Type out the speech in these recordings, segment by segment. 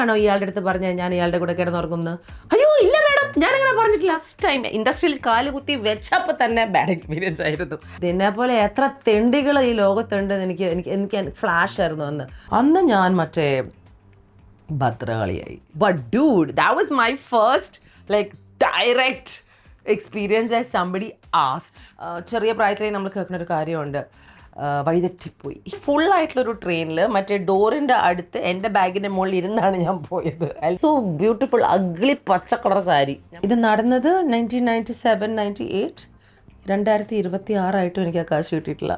ഇപ്പോഴാണോ ഇയാളുടെ അടുത്ത് പറഞ്ഞത് ഞാൻ ഇയാളുടെ കൂടെ കിടന്നുറങ്ങുന്നത്? അയ്യോ ഇല്ല മാഡം, ഞാനങ്ങനെ പറഞ്ഞിട്ടില്ല. ഫസ്റ്റ് ടൈം ഇൻഡസ്ട്രിയിൽ കാലുകുത്തി വെച്ചപ്പോൾ തന്നെ ബാഡ് എക്സ്പീരിയൻസ് ആയിരുന്നു. ഇതിനെ പോലെ എത്ര തെണ്ടികൾ ഈ ലോകത്തുണ്ടെന്ന് എനിക്ക് ഫ്ലാഷ് ആയിരുന്നു അന്ന് ഞാൻ മറ്റേ ഭദ്രകളിയായി. But dude, that was my first like direct experience as somebody asked. ചെറിയ പ്രായത്തിലേ നമ്മൾ കേൾക്കുന്ന ഒരു കാര്യമുണ്ട്, വഴിതെറ്റിപ്പോയി. ഫുള്ളായിട്ടുള്ളൊരു ട്രെയിനിൽ മറ്റേ ഡോറിൻ്റെ അടുത്ത് എൻ്റെ ബാഗിൻ്റെ മുകളിൽ ഇരുന്നാണ് ഞാൻ പോയത്. സോ ബ്യൂട്ടിഫുൾ അഗ്ലി പച്ച കളർ സാരി. ഇത് നടന്നത് 1997, 98, 2026 എനിക്ക് ആ കാശ് കിട്ടിയിട്ടില്ല.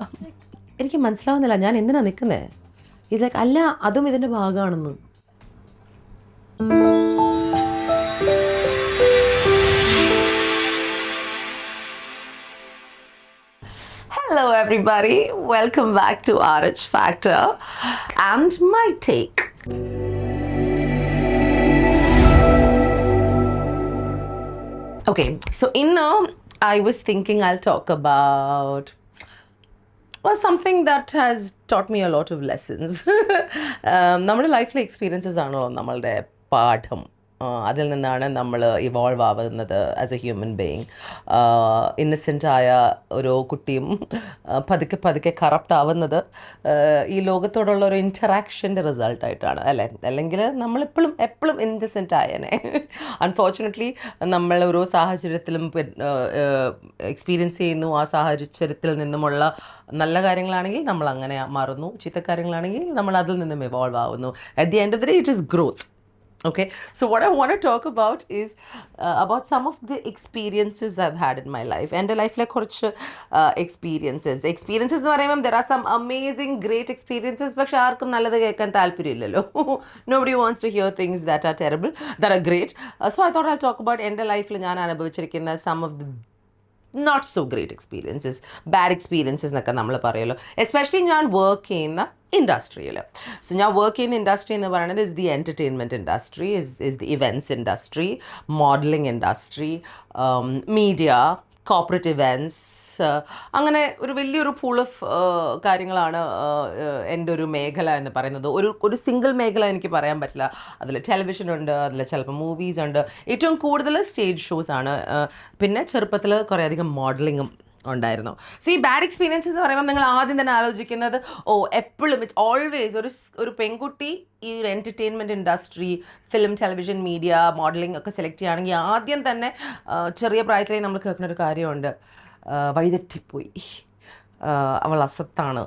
എനിക്ക് മനസ്സിലാവുന്നില്ല ഞാൻ എന്തിനാ നിൽക്കുന്നത്. ഇത് ലൈക്ക് അല്ല അതും ഇതിൻ്റെ ഭാഗമാണെന്ന്. Hello everybody, welcome back to RH Factor and my take. Okay, so I was thinking I'll talk about something that has taught me a lot of lessons. നമ്മുടെ ലൈഫിലെ എക്സ്പീരിയൻസസ് ആണല്ലോ നമ്മളുടെ പാഠം. അതിൽ നിന്നാണ് നമ്മൾ ഇവോൾവ് ആവുന്നത് ആസ് എ ഹ്യൂമൻ ബീയിങ്. ഇന്നസെൻ്റായ ഓരോ കുട്ടിയും പതുക്കെ കറപ്റ്റ് ആവുന്നത് ഈ ലോകത്തോടുള്ള ഒരു ഇൻറ്ററാക്ഷൻ്റെ റിസൾട്ടായിട്ടാണ് അല്ലേ? അല്ലെങ്കിൽ എപ്പോഴും ഇന്നസെൻ്റ് ആയനെ. അൺഫോർച്ചുനേറ്റ്ലി നമ്മൾ ഓരോ സാഹചര്യത്തിലും എക്സ്പീരിയൻസ് ചെയ്യുന്നു. ആ സാഹചര്യത്തിൽ നിന്നുമുള്ള നല്ല കാര്യങ്ങളാണെങ്കിൽ നമ്മൾ അങ്ങനെ മാറുന്നു, ചീത്ത കാര്യങ്ങളാണെങ്കിൽ നമ്മൾ അതിൽ നിന്നും ഇവോൾവ് ആവുന്നു. At the end of the day it is growth. Okay, so what I want to talk about is about some of the experiences I've had in my life. And life like experiences എന്ന് പറയുമ്പോൾ there are some amazing great experiences, പക്ഷെ ആർക്കും നല്ലത് കേൾക്കാൻ താല്പര്യമില്ലല്ലോ. Nobody wants to hear things that are terrible, that are great. So I thought I'll talk about എൻ്റെ ലൈഫിൽ ഞാൻ അനുഭവിച്ചിരിക്കുന്ന some of the not so great experiences, bad experiences എന്നൊക്കെ നമ്മൾ പറയുമല്ലോ. എസ്പെഷ്യലി ഞാൻ വർക്ക് ചെയ്യുന്ന ഇൻഡസ്ട്രിയിൽ. സോ ഞാൻ വർക്ക് ചെയ്യുന്ന ഇൻഡസ്ട്രി എന്ന് പറയുന്നത് is the entertainment industry, is the events industry, modelling industry, media, corporate events, അങ്ങനെ ഒരു വലിയൊരു പൂൾ ഓഫ് കാര്യങ്ങളാണ് എൻ്റെ ഒരു മേഖല എന്ന് പറയുന്നത്. ഒരു സിംഗിൾ മേഖല എനിക്ക് പറയാൻ പറ്റില്ല. അതിൽ ടെലിവിഷൻ ഉണ്ട്, അതിൽ ചിലപ്പോൾ മൂവീസ് ഉണ്ട്, ഏറ്റവും കൂടുതൽ സ്റ്റേജ് ഷോസ് ആണ്, പിന്നെ ചെറുപ്പത്തിൽ കുറേയധികം മോഡലിങ്ങും ഉണ്ടായിരുന്നു. സോ ഈ ബാഡ് എക്സ്പീരിയൻസസ് എന്ന് പറയുമ്പോൾ നിങ്ങൾ ആദ്യം തന്നെ ആലോചിക്കുന്നത് എപ്പോഴും ഇറ്റ്സ് ഓൾവേസ് ഒരു പെൺകുട്ടി ഈ ഒരു entertainment industry, film, television, media, modelling ഒക്കെ സെലക്ട് ചെയ്യുകയാണെങ്കിൽ ആദ്യം തന്നെ ചെറിയ പ്രായത്തിലേ നമ്മൾ കേൾക്കുന്ന ഒരു കാര്യമുണ്ട്, വഴിതെറ്റിപ്പോയി, അവൾ അസത്താണ്,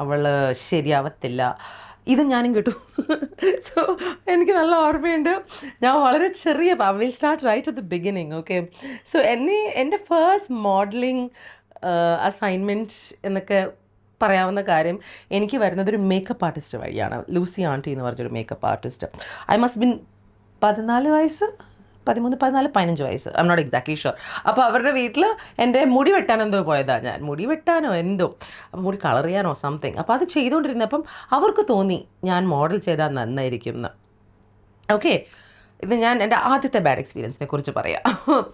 അവൾ ശരിയാവത്തില്ല. ഇത് ഞാനും കേട്ടു. സോ എനിക്ക് നല്ല ഓർമ്മയുണ്ട്. ഞാൻ വളരെ ചെറിയ will start right at the beginning. Okay, so എൻ്റെ ഫസ്റ്റ് മോഡലിംഗ് അസൈൻമെൻറ്റ് എന്നൊക്കെ പറയാവുന്ന കാര്യം എനിക്ക് വരുന്നത് ഒരു മേക്കപ്പ് ആർട്ടിസ്റ്റ് വഴിയാണ്. ലൂസി ആൻറ്റി എന്ന് പറഞ്ഞൊരു makeup artist. I must been 14 വയസ്സ്, 13, 14, 15 വയസ്സ്, I M not exactly sure. അപ്പോൾ അവരുടെ വീട്ടിൽ എൻ്റെ മുടി വെട്ടാൻ എന്തോ പോയതാണ് ഞാൻ, മുടി വെട്ടാനോ എന്തോ, മുടി കളർ ചെയ്യാനോ സംതിങ്. അപ്പോൾ അത് ചെയ്തുകൊണ്ടിരുന്നപ്പം അവർക്ക് തോന്നി ഞാൻ മോഡൽ ചെയ്താൽ നന്നായിരിക്കും എന്ന്. ഓക്കെ, ഇത് ഞാൻ എൻ്റെ ആദ്യത്തെ ബാഡ് എക്സ്പീരിയൻസിനെ കുറിച്ച് പറയാം.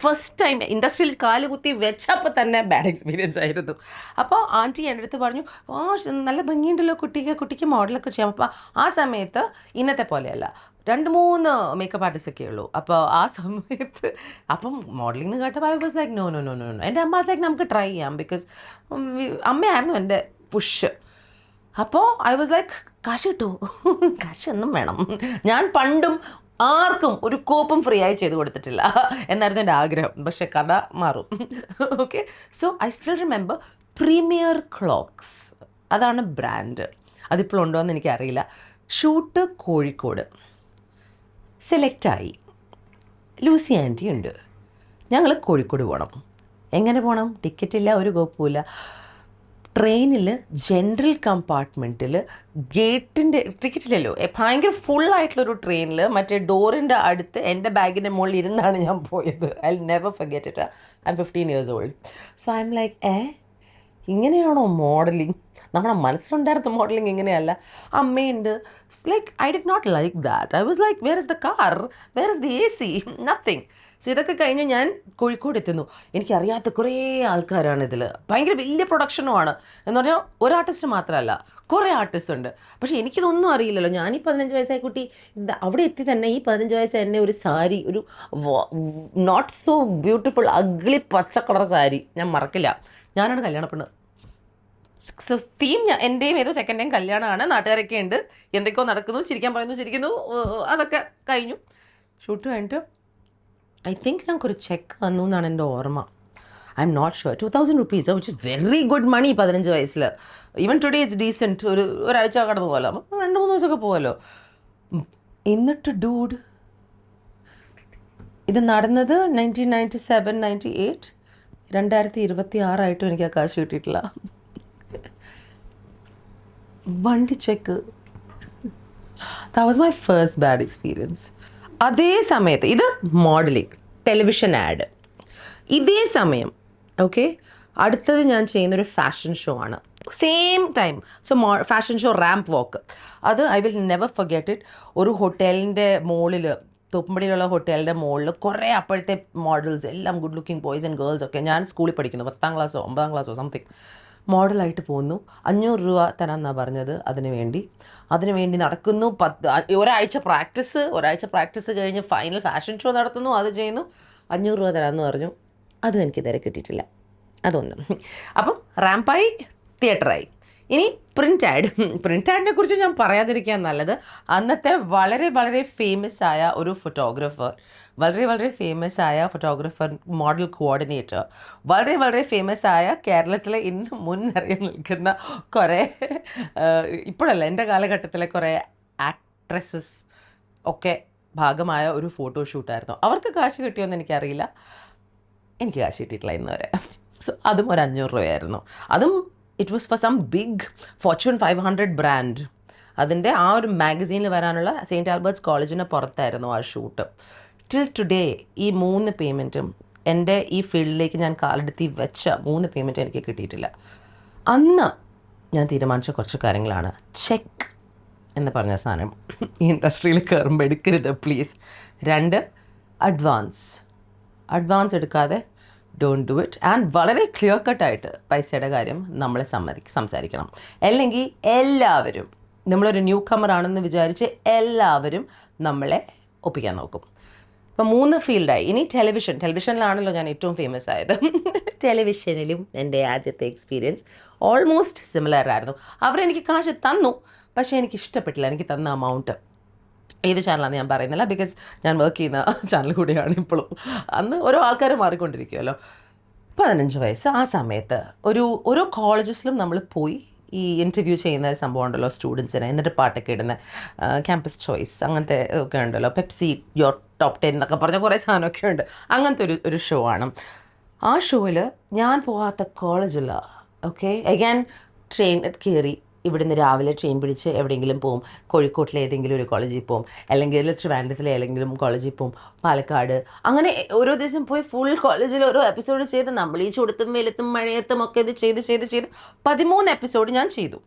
ഫസ്റ്റ് ടൈം ഇൻഡസ്ട്രിയിൽ കാലുകുത്തി വെച്ചപ്പോൾ തന്നെ ബാഡ് എക്സ്പീരിയൻസ് ആയിരുന്നു. അപ്പോൾ ആൻറ്റി എൻ്റെ അടുത്ത് പറഞ്ഞു, നല്ല ഭംഗിയുണ്ടല്ലോ കുട്ടിക്ക് മോഡലൊക്കെ ചെയ്യാം. അപ്പോൾ ആ സമയത്ത് ഇന്നത്തെ പോലെയല്ല, 2-3 മേക്കപ്പ് ആർട്ടിസ്റ്റൊക്കെ ഉള്ളൂ. അപ്പോൾ ആ സമയത്ത് അപ്പം മോഡലിംഗ് കേട്ടപ്പോൾ ഐ വാസ് ലൈക്ക് നോ. എൻ്റെ അമ്മ വാസ് ലൈക്ക് നമുക്ക് ട്രൈ ചെയ്യാം, ബിക്കോസ് അമ്മയായിരുന്നു എൻ്റെ പുഷ്. അപ്പോൾ ഐ വാസ് ലൈക്ക് കാശ് കിട്ടൂ, കാശൊന്നും വേണം. ഞാൻ പണ്ടും ആർക്കും ഒരു കോപ്പും ഫ്രീ ആയി ചെയ്ത് കൊടുത്തിട്ടില്ല എന്നായിരുന്നു എൻ്റെ ആഗ്രഹം. പക്ഷേ കഥ മാറും. Okay, so I still remember premier clocks, അതാണ് ബ്രാൻഡ്. അതിപ്പോഴുണ്ടോ എന്ന് എനിക്കറിയില്ല. ഷൂട്ട് കോഴിക്കോട്, സെലക്റ്റായി. ലൂസി ആൻറ്റി ഉണ്ട്, ഞങ്ങൾ കോഴിക്കോട് പോകണം. എങ്ങനെ പോകണം? ടിക്കറ്റില്ല, ഒരു കുഴപ്പമില്ല. ട്രെയിനിൽ ജനറൽ കമ്പാർട്ട്മെൻറ്റിൽ ഗേറ്റിൻ്റെ ടിക്കറ്റില്ലല്ലോ, ഭയങ്കര ഫുള്ളായിട്ടുള്ളൊരു ട്രെയിനിൽ മറ്റേ ഡോറിൻ്റെ അടുത്ത് എൻ്റെ ബാഗിൻ്റെ മുകളിൽ ഇരുന്നാണ് ഞാൻ പോയത്. I never forget it. I'm 15 years old. So I'm like ഇങ്ങനെയാണോ മോഡലിംഗ്? നമ്മുടെ മനസ്സിലുണ്ടായിരുന്ന മോഡലിംഗ് ഇങ്ങനെയല്ല. അമ്മയുണ്ട്, like I did not like that. I was like where is the car, where is the AC, nothing. So ഇതൊക്കെ കഴിഞ്ഞ് ഞാൻ കോഴിക്കോട് എത്തുന്നു. എനിക്കറിയാത്ത കുറേ ആൾക്കാരാണ് ഇതിൽ. ഭയങ്കര വലിയ പ്രൊഡക്ഷനുമാണ്. എന്ന് പറഞ്ഞാൽ ഒരു ആർട്ടിസ്റ്റ് മാത്രമല്ല, കുറേ ആർട്ടിസ്റ്റ് ഉണ്ട്. പക്ഷേ എനിക്കിതൊന്നും അറിയില്ലല്ലോ. ഞാനീ 15 വയസ്സായ കുട്ടി അവിടെ എത്തി തന്നെ ഈ 15 വയസ്സ് എന്നെ ഒരു സാരി, ഒരു നോട്ട് സോ ബ്യൂട്ടിഫുൾ അഗ്ലി പച്ച കളർ സാരി ഞാൻ മറക്കില്ല. ഞാനാണ് കല്യാണ പെണ്ണ്. തീം എൻ്റെയും ഏതോ ചെക്കൻ്റെയും കല്യാണമാണ്. നാട്ടുകാരൊക്കെ ഉണ്ട്, എന്തൊക്കെയോ നടക്കുന്നു, ചിരിക്കാൻ പറയുന്നു, ചിരിക്കുന്നു, അതൊക്കെ കഴിഞ്ഞു. ഷൂട്ട് കഴിഞ്ഞിട്ട് ഐ തിങ്ക് ഞങ്ങൾക്കൊരു ചെക്ക് വന്നു എന്നാണ് എൻ്റെ ഓർമ്മ. I M not sure. 2000 rupees, which is very good money 15 വയസ്സിൽ. Even today it's decent. ഒരാഴ്ച കടന്നു പോകാമല്ലോ, 2-3 ദിവസമൊക്കെ പോകാമല്ലോ. എന്നിട്ട് ഡൂഡ്, ഇത് നടന്നത് 1997-98, 2026 എനിക്ക് ആ കാശ് കിട്ടിയിട്ടില്ല. വണ്ടി check. That was my first bad experience. അതേ സമയത്ത് ഇത് മോഡലിംഗ്, ടെലിവിഷൻ ആഡ്. ഇതേ സമയം ഓക്കെ, അടുത്തത് ഞാൻ ചെയ്യുന്നൊരു ഫാഷൻ ഷോ ആണ്. Same time. So fashion show, ramp walk. അത് I will never forget it. ഒരു ഹോട്ടലിൻ്റെ മുകളിൽ, തോപ്പുംപടിയിലുള്ള ഹോട്ടലിൻ്റെ മുകളിൽ കുറേ അപ്പോഴത്തെ മോഡൽസ്, എല്ലാം good looking boys and girls ഒക്കെ. ഞാൻ സ്കൂളിൽ പഠിക്കുന്നു, 10ാം ക്ലാസ്സോ 9ാം ക്ലാസ്സോ സംതിങ്. മോഡലായിട്ട് പോകുന്നു. 500 രൂപ തരാമെന്നാണ് പറഞ്ഞത്. അതിനുവേണ്ടി നടക്കുന്നു. ഒരാഴ്ച പ്രാക്ടീസ് കഴിഞ്ഞ് ഫൈനൽ ഫാഷൻ ഷോ നടത്തുന്നു. അത് ചെയ്യുന്നു. 500 രൂപ തരാമെന്ന് പറഞ്ഞു. അതും എനിക്കിതുവരെ കിട്ടിയിട്ടില്ല. അതൊന്നും. അപ്പം റാമ്പായി, തിയേറ്ററായി. ഇനി പ്രിൻ്റ് ആഡിനെ കുറിച്ച് ഞാൻ പറയാതിരിക്കാൻ നല്ലത്. അന്നത്തെ വളരെ വളരെ ഫേമസ് ആയ ഒരു ഫോട്ടോഗ്രാഫർ, മോഡൽ കോർഡിനേറ്റർ, വളരെ ഫേമസ് ആയ കേരളത്തിലെ ഇന്ന് മുൻനിരയിൽ നിൽക്കുന്ന കുറേ, ഇപ്പോഴല്ല എൻ്റെ കാലഘട്ടത്തിലെ കുറേ ആക്ട്രസസ് ഒക്കെ ഭാഗമായ ഒരു ഫോട്ടോഷൂട്ടായിരുന്നു. അവർക്ക് കാശ് കിട്ടിയോന്ന് എനിക്കറിയില്ല. എനിക്ക് കാശ് കിട്ടിയിട്ടില്ല ഇന്ന് വരെ. സോ അതും ഒരു 500 രൂപയായിരുന്നു. അതും it was for some big Fortune 500 brand. അതിൻ്റെ ആ ഒരു മാഗസീനിൽ വരാനുള്ള സെയിൻറ്റ് ആൽബർട്ട്സ് കോളേജിന് പുറത്തായിരുന്നു ആ ഷൂട്ട്. ടിൽ ടുഡേ ഈ 3 പേയ്മെൻറ്റും, എൻ്റെ ഈ ഫീൽഡിലേക്ക് ഞാൻ കാലെടുത്തി വെച്ച 3 പേയ്മെൻറ്റും എനിക്ക് കിട്ടിയിട്ടില്ല. അന്ന് ഞാൻ തീരുമാനിച്ച കുറച്ച് കാര്യങ്ങളാണ്. ചെക്ക് എന്ന് പറഞ്ഞ സാധനം ഈ ഇൻഡസ്ട്രിയിൽ കയറുമ്പോൾ എടുക്കരുത് പ്ലീസ്. 2, അഡ്വാൻസ് എടുക്കാതെ ഡോണ്ട് ഡു ഇറ്റ്. ആൻഡ് വളരെ ക്ലിയർ കട്ടായിട്ട് പൈസയുടെ കാര്യം നമ്മൾ സംസാരിക്കണം. അല്ലെങ്കിൽ എല്ലാവരും, നമ്മളൊരു ന്യൂ കമറാണെന്ന് വിചാരിച്ച് എല്ലാവരും നമ്മളെ ഒപ്പിക്കാൻ നോക്കും. ഇപ്പം 3 ഫീൽഡായി. ഇനി ടെലിവിഷനിലാണല്ലോ ഞാൻ ഏറ്റവും ഫേമസ് ആയത്. ടെലിവിഷനിലും എൻ്റെ ആദ്യത്തെ എക്സ്പീരിയൻസ് ഓൾമോസ്റ്റ് സിമിലർ ആയിരുന്നു. അവരെനിക്ക് കാശ് തന്നു, പക്ഷേ എനിക്ക് ഇഷ്ടപ്പെട്ടില്ല എനിക്ക് തന്ന അമൗണ്ട്. ഏത് ചാനലാണെന്ന് ഞാൻ പറയുന്നില്ല, ബിക്കോസ് ഞാൻ വർക്ക് ചെയ്യുന്ന ചാനൽ കൂടിയാണ് ഇപ്പോഴും. അന്ന് ഓരോ ആൾക്കാർ മാറിക്കൊണ്ടിരിക്കുമല്ലോ. 15 വയസ്സ് ആ സമയത്ത് ഓരോ കോളേജസിലും നമ്മൾ പോയി ഈ ഇൻ്റർവ്യൂ ചെയ്യുന്ന സംഭവം ഉണ്ടല്ലോ സ്റ്റുഡൻസിനെ. എന്നിട്ട് പാട്ടൊക്കെ ഇടുന്ന ക്യാമ്പസ് ചോയ്സ് അങ്ങനത്തെ ഒക്കെ ഉണ്ടല്ലോ. പെപ്സി യോർ ടോപ്പ് 10 എന്നൊക്കെ പറഞ്ഞ കുറേ സാധനമൊക്കെ ഉണ്ട്. അങ്ങനത്തെ ഒരു ഷോ ആണ്. ആ ഷോയിൽ ഞാൻ പോകാത്ത കോളേജില്ല. ഓക്കെ, അഗൈൻ ട്രെയിൻ കയറി ഇവിടുന്ന് രാവിലെ ട്രെയിൻ പിടിച്ച് എവിടെയെങ്കിലും പോവും. കോഴിക്കോട്ടിലെ ഏതെങ്കിലും ഒരു കോളേജിൽ പോവും, അല്ലെങ്കിൽ ട്രിവാൻഡ്രത്തിലെ ഏതെങ്കിലും കോളേജിൽ പോവും, പാലക്കാട്. അങ്ങനെ ഓരോ ദിവസം പോയി ഫുൾ കോളേജിൽ ഓരോ എപ്പിസോഡ് ചെയ്ത് നമ്മൾ ഈ ചുടുത്തും വെയിലത്തും മഴയത്തും ഒക്കെ ഇത് ചെയ്ത് 13 എപ്പിസോഡ് ഞാൻ ചെയ്തു.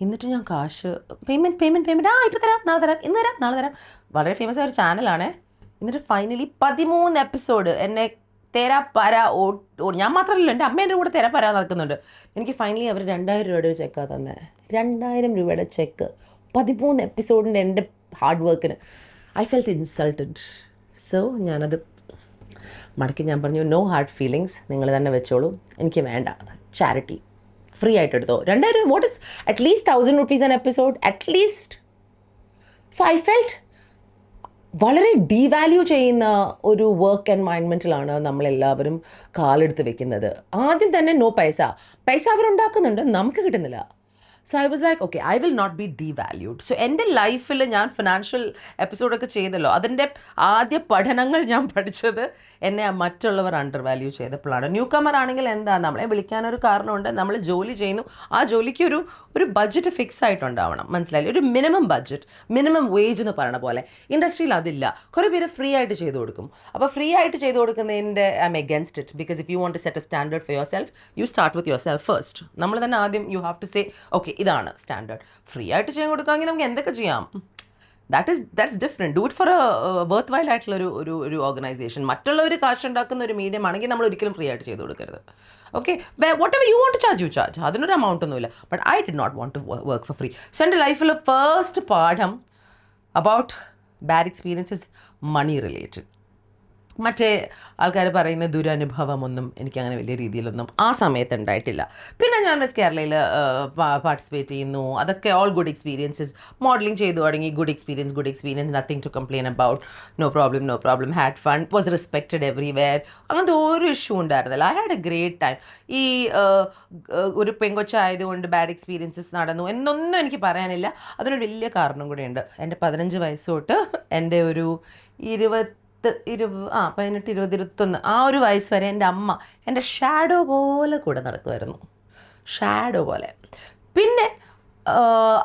എന്നിട്ട് ഞാൻ കാശ് പേയ്മെൻറ്റ് ഇപ്പോൾ തരാം, നാളെ തരാം, ഇന്ന് തരാം, നാളെ തരാം. വളരെ ഫേമസ് ആയ ഒരു ചാനലാണ്. എന്നിട്ട് ഫൈനലി 13 എപ്പിസോഡ് എന്നെ തെരപ്പര ഞാൻ മാത്രമല്ലല്ലോ, എൻ്റെ അമ്മേൻ്റെ കൂടെ തെരപ്പര നടക്കുന്നുണ്ട്. എനിക്ക് ഫൈനലി അവർ 2000 രൂപയുടെ ഒരു ചെക്കാണ് തന്നെ. 2000 രൂപയുടെ ചെക്ക് 13 എപ്പിസോഡിൻ്റെ എൻ്റെ ഹാർഡ് വർക്കിന്. I felt insulted. സോ ഞാനത് മടക്കി ഞാൻ പറഞ്ഞു, നോ ഹാർഡ് ഫീലിങ്സ്, നിങ്ങൾ തന്നെ വെച്ചോളൂ, എനിക്ക് വേണ്ട, ചാരിറ്റി ഫ്രീ ആയിട്ട് എടുത്തോ. 2000, what is at least 1000 rupees an episode at least. So I felt വളരെ ഡീവാല്യൂ ചെയ്യുന്ന ഒരു വർക്ക് എൻവയൺമെൻറ്റിലാണ് നമ്മളെല്ലാവരും കാലെടുത്ത് വെക്കുന്നത്. ആദ്യം തന്നെ നോ പൈസ അവരുണ്ടാക്കുന്നുണ്ട്, നമുക്ക് കിട്ടുന്നില്ല. So I was like okay I will not be devalued. So എൻ്റെ ലൈഫിൽ ഞാൻ ഫിനാൻഷ്യൽ എപ്പിസോഡൊക്കെ ചെയ്തല്ലോ, അതിൻ്റെ ആദ്യ പഠനങ്ങൾ ഞാൻ പഠിച്ചത് എന്നെ മറ്റുള്ളവർ അണ്ടർ വാല്യൂ ചെയ്തപ്പോഴാണ്. ന്യൂ കമർ ആണെങ്കിൽ എന്താ, നമ്മളെ വിളിക്കാനൊരു കാരണമുണ്ട്, നമ്മൾ ജോലി ചെയ്യുന്നു, ആ ജോലിക്ക് ഒരു ബഡ്ജറ്റ് ഫിക്സ് ആയിട്ടുണ്ടാവണം, മനസ്സിലായില്ലേ? ഒരു മിനിമം ബഡ്ജറ്റ്, മിനിമം വേജ് എന്ന് പറയണ പോലെ. ഇൻഡസ്ട്രിയിൽ അതില്ല. കുറേ പേര് ഫ്രീ ആയിട്ട് ചെയ്തു കൊടുക്കും. അപ്പോൾ ഫ്രീ ആയിട്ട് ചെയ്തു കൊടുക്കുന്നതിൻ്റെ I am against it. Because if you want to set a standard for yourself, you start with yourself first. നമ്മൾ തന്നെ ആദ്യം you have to say okay ഇതാണ് സ്റ്റാൻഡേർഡ്. ഫ്രീ ആയിട്ട് ചെയ്യാൻ കൊടുക്കാമെങ്കിൽ നമുക്ക് എന്തൊക്കെ ചെയ്യാം. that's different. Do it for a worthwhile ആയിട്ടുള്ള ഒരു ഓർഗനൈസേഷൻ. മറ്റുള്ളവർ കാശുണ്ടാക്കുന്ന ഒരു മീഡിയം ആണെങ്കിൽ നമ്മൾ ഒരിക്കലും ഫ്രീ ആയിട്ട് ചെയ്ത് കൊടുക്കരുത്. Okay, whatever you want to charge, you charge. അതിനൊരു എമൗണ്ട് ഒന്നുമില്ല. But I did not want to work for free. So എൻ്റെ ലൈഫിൽ ഫസ്റ്റ് പാഠം about bad experiences money related. മറ്റേ ആൾക്കാർ പറയുന്ന ദുരനുഭവമൊന്നും എനിക്കങ്ങനെ വലിയ രീതിയിലൊന്നും ആ സമയത്ത് ഉണ്ടായിട്ടില്ല. പിന്നെ ഞാൻ മിസ് കേരളയിൽ പാർട്ടിസിപ്പേറ്റ് ചെയ്യുന്നു. അതൊക്കെ ഓൾ ഗുഡ് എക്സ്പീരിയൻസസ്. മോഡലിംഗ് ചെയ്തു തുടങ്ങി, good experience, nothing to complain about. No problem, had fun, was respected everywhere. അങ്ങനത്തെ ഒരു ഇഷ്യൂ ഉണ്ടായിരുന്നില്ല. I had a great time. ഈ ഒരു പെങ്കൊച്ചായതുകൊണ്ട് ബാഡ് എക്സ്പീരിയൻസസ് നടന്നു എന്നൊന്നും എനിക്ക് പറയാനില്ല. അതിനൊരു വലിയ കാരണം കൂടെയുണ്ട്. എൻ്റെ 15 വയസ്സ് തൊട്ട് എൻ്റെ ഒരു 18, 20, 21 ആ ഒരു വയസ്സ് വരെ എൻ്റെ അമ്മ എൻ്റെ ഷാഡോ പോലെ കൂടെ നടക്കുമായിരുന്നു, ഷാഡോ പോലെ. പിന്നെ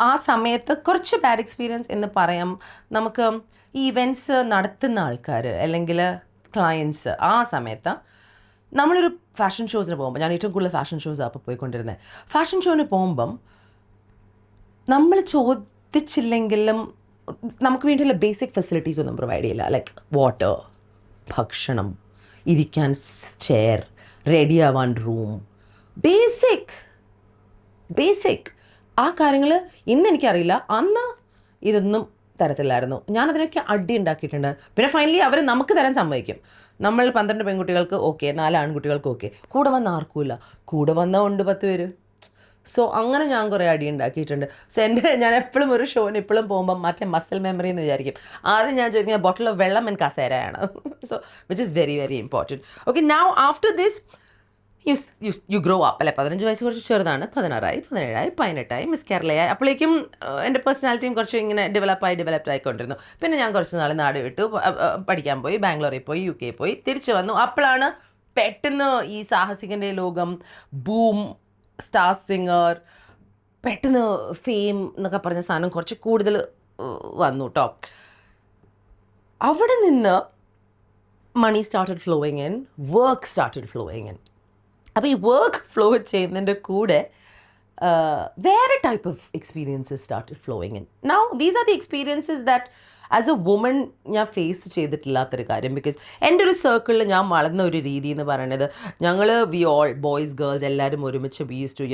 ആ സമയത്ത് കുറച്ച് ബാഡ് എക്സ്പീരിയൻസ് എന്ന് പറയാം. നമുക്ക് ഈ ഇവൻറ്റ്സ് നടത്തുന്ന ആൾക്കാർ അല്ലെങ്കിൽ ക്ലയൻസ്, ആ സമയത്ത് നമ്മളൊരു ഫാഷൻ ഷോസിന് പോകുമ്പോൾ, ഞാൻ ഏറ്റവും കൂടുതൽ ഫാഷൻ ഷോസ് അപ്പോൾ പോയിക്കൊണ്ടിരുന്നത്, ഫാഷൻ ഷോന് പോകുമ്പം നമ്മൾ ചോദിച്ചില്ലെങ്കിലും നമുക്ക് വേണ്ടിയുള്ള ബേസിക് ഫെസിലിറ്റീസ് ഒന്നും പ്രൊവൈഡ് ചെയ്യില്ല. ലൈക്ക് വാട്ടർ, ഭക്ഷണം, ഇരിക്കാൻ ചെയർ, റെഡി ആവാൻ റൂം, ബേസിക് ആ കാര്യങ്ങൾ ഇന്ന് എനിക്കറിയില്ല, അന്ന് ഇതൊന്നും തരത്തില്ലായിരുന്നു. ഞാനതിനൊക്കെ അടി ഉണ്ടാക്കിയിട്ടുണ്ട്. പിന്നെ ഫൈനലി അവർ നമുക്ക് തരാൻ സമ്മതിക്കും. നമ്മൾ 12 പെൺകുട്ടികൾക്ക് ഓക്കെ, 4 ആൺകുട്ടികൾക്ക് ഓക്കെ, കൂടെ വന്ന ആർക്കുമില്ല, കൂടെ വന്ന ഉണ്ട് 10 പേര്. സോ അങ്ങനെ ഞാൻ കുറേ അടി ഉണ്ടാക്കിയിട്ടുണ്ട്. സോ ഞാൻ എപ്പോഴും ഒരു ഷോന് ഇപ്പോഴും പോകുമ്പോൾ മറ്റേ മസിൽ മെമ്മറി എന്ന് വിചാരിക്കും. ആദ്യം ഞാൻ ചോദിക്കുന്ന ബോട്ടിൽ ഓഫ് വെള്ളം എനിക്ക് കസേരയാണ്. So which is very very important. Okay, now after this you grow up അല്ലേ. 15 വയസ്സ് കുറച്ച് ചെറുതാണ്. 16, 17, 18 മിസ് കേരളയായി. അപ്പോഴേക്കും എൻ്റെ പേഴ്സണാലിറ്റിയും കുറച്ച് ഇങ്ങനെ ഡെവലപ്ഡ് ആയിക്കൊണ്ടിരുന്നു. പിന്നെ ഞാൻ കുറച്ച് നാൾ നാട് വിട്ടു, പഠിക്കാൻ പോയി, ബാംഗ്ലൂരിൽ പോയി, UK പോയി, തിരിച്ചു വന്നു. അപ്പോഴാണ് പെട്ടെന്ന് ഈ സാഹസികൻ്റെ ലോകം, ബൂം, സ്റ്റാർ സിംഗർ, പെട്ടെന്ന് ഫെയിം എന്നൊക്കെ പറഞ്ഞ സാധനം കുറച്ച് കൂടുതൽ വന്നു കേട്ടോ. അവിടെ നിന്ന് money started flowing in, work started flowing in. അപ്പോൾ ഈ വർക്ക് ഫ്ലോ ചെയ്യുന്നതിൻ്റെ കൂടെ വേറെ type of experiences started flowing in. Now these are the experiences that as a woman ഞാൻ ഫേസ് ചെയ്തിട്ടില്ലാത്തൊരു കാര്യം. ബിക്കോസ് എൻ്റെ ഒരു സർക്കിളിൽ ഞാൻ വളർന്ന ഒരു രീതി എന്ന് പറയുന്നത്, ഞങ്ങൾ വി ഓൾ ബോയ്സ് ഗേൾസ് എല്ലാവരും ഒരുമിച്ച് വി യൂസ് ടു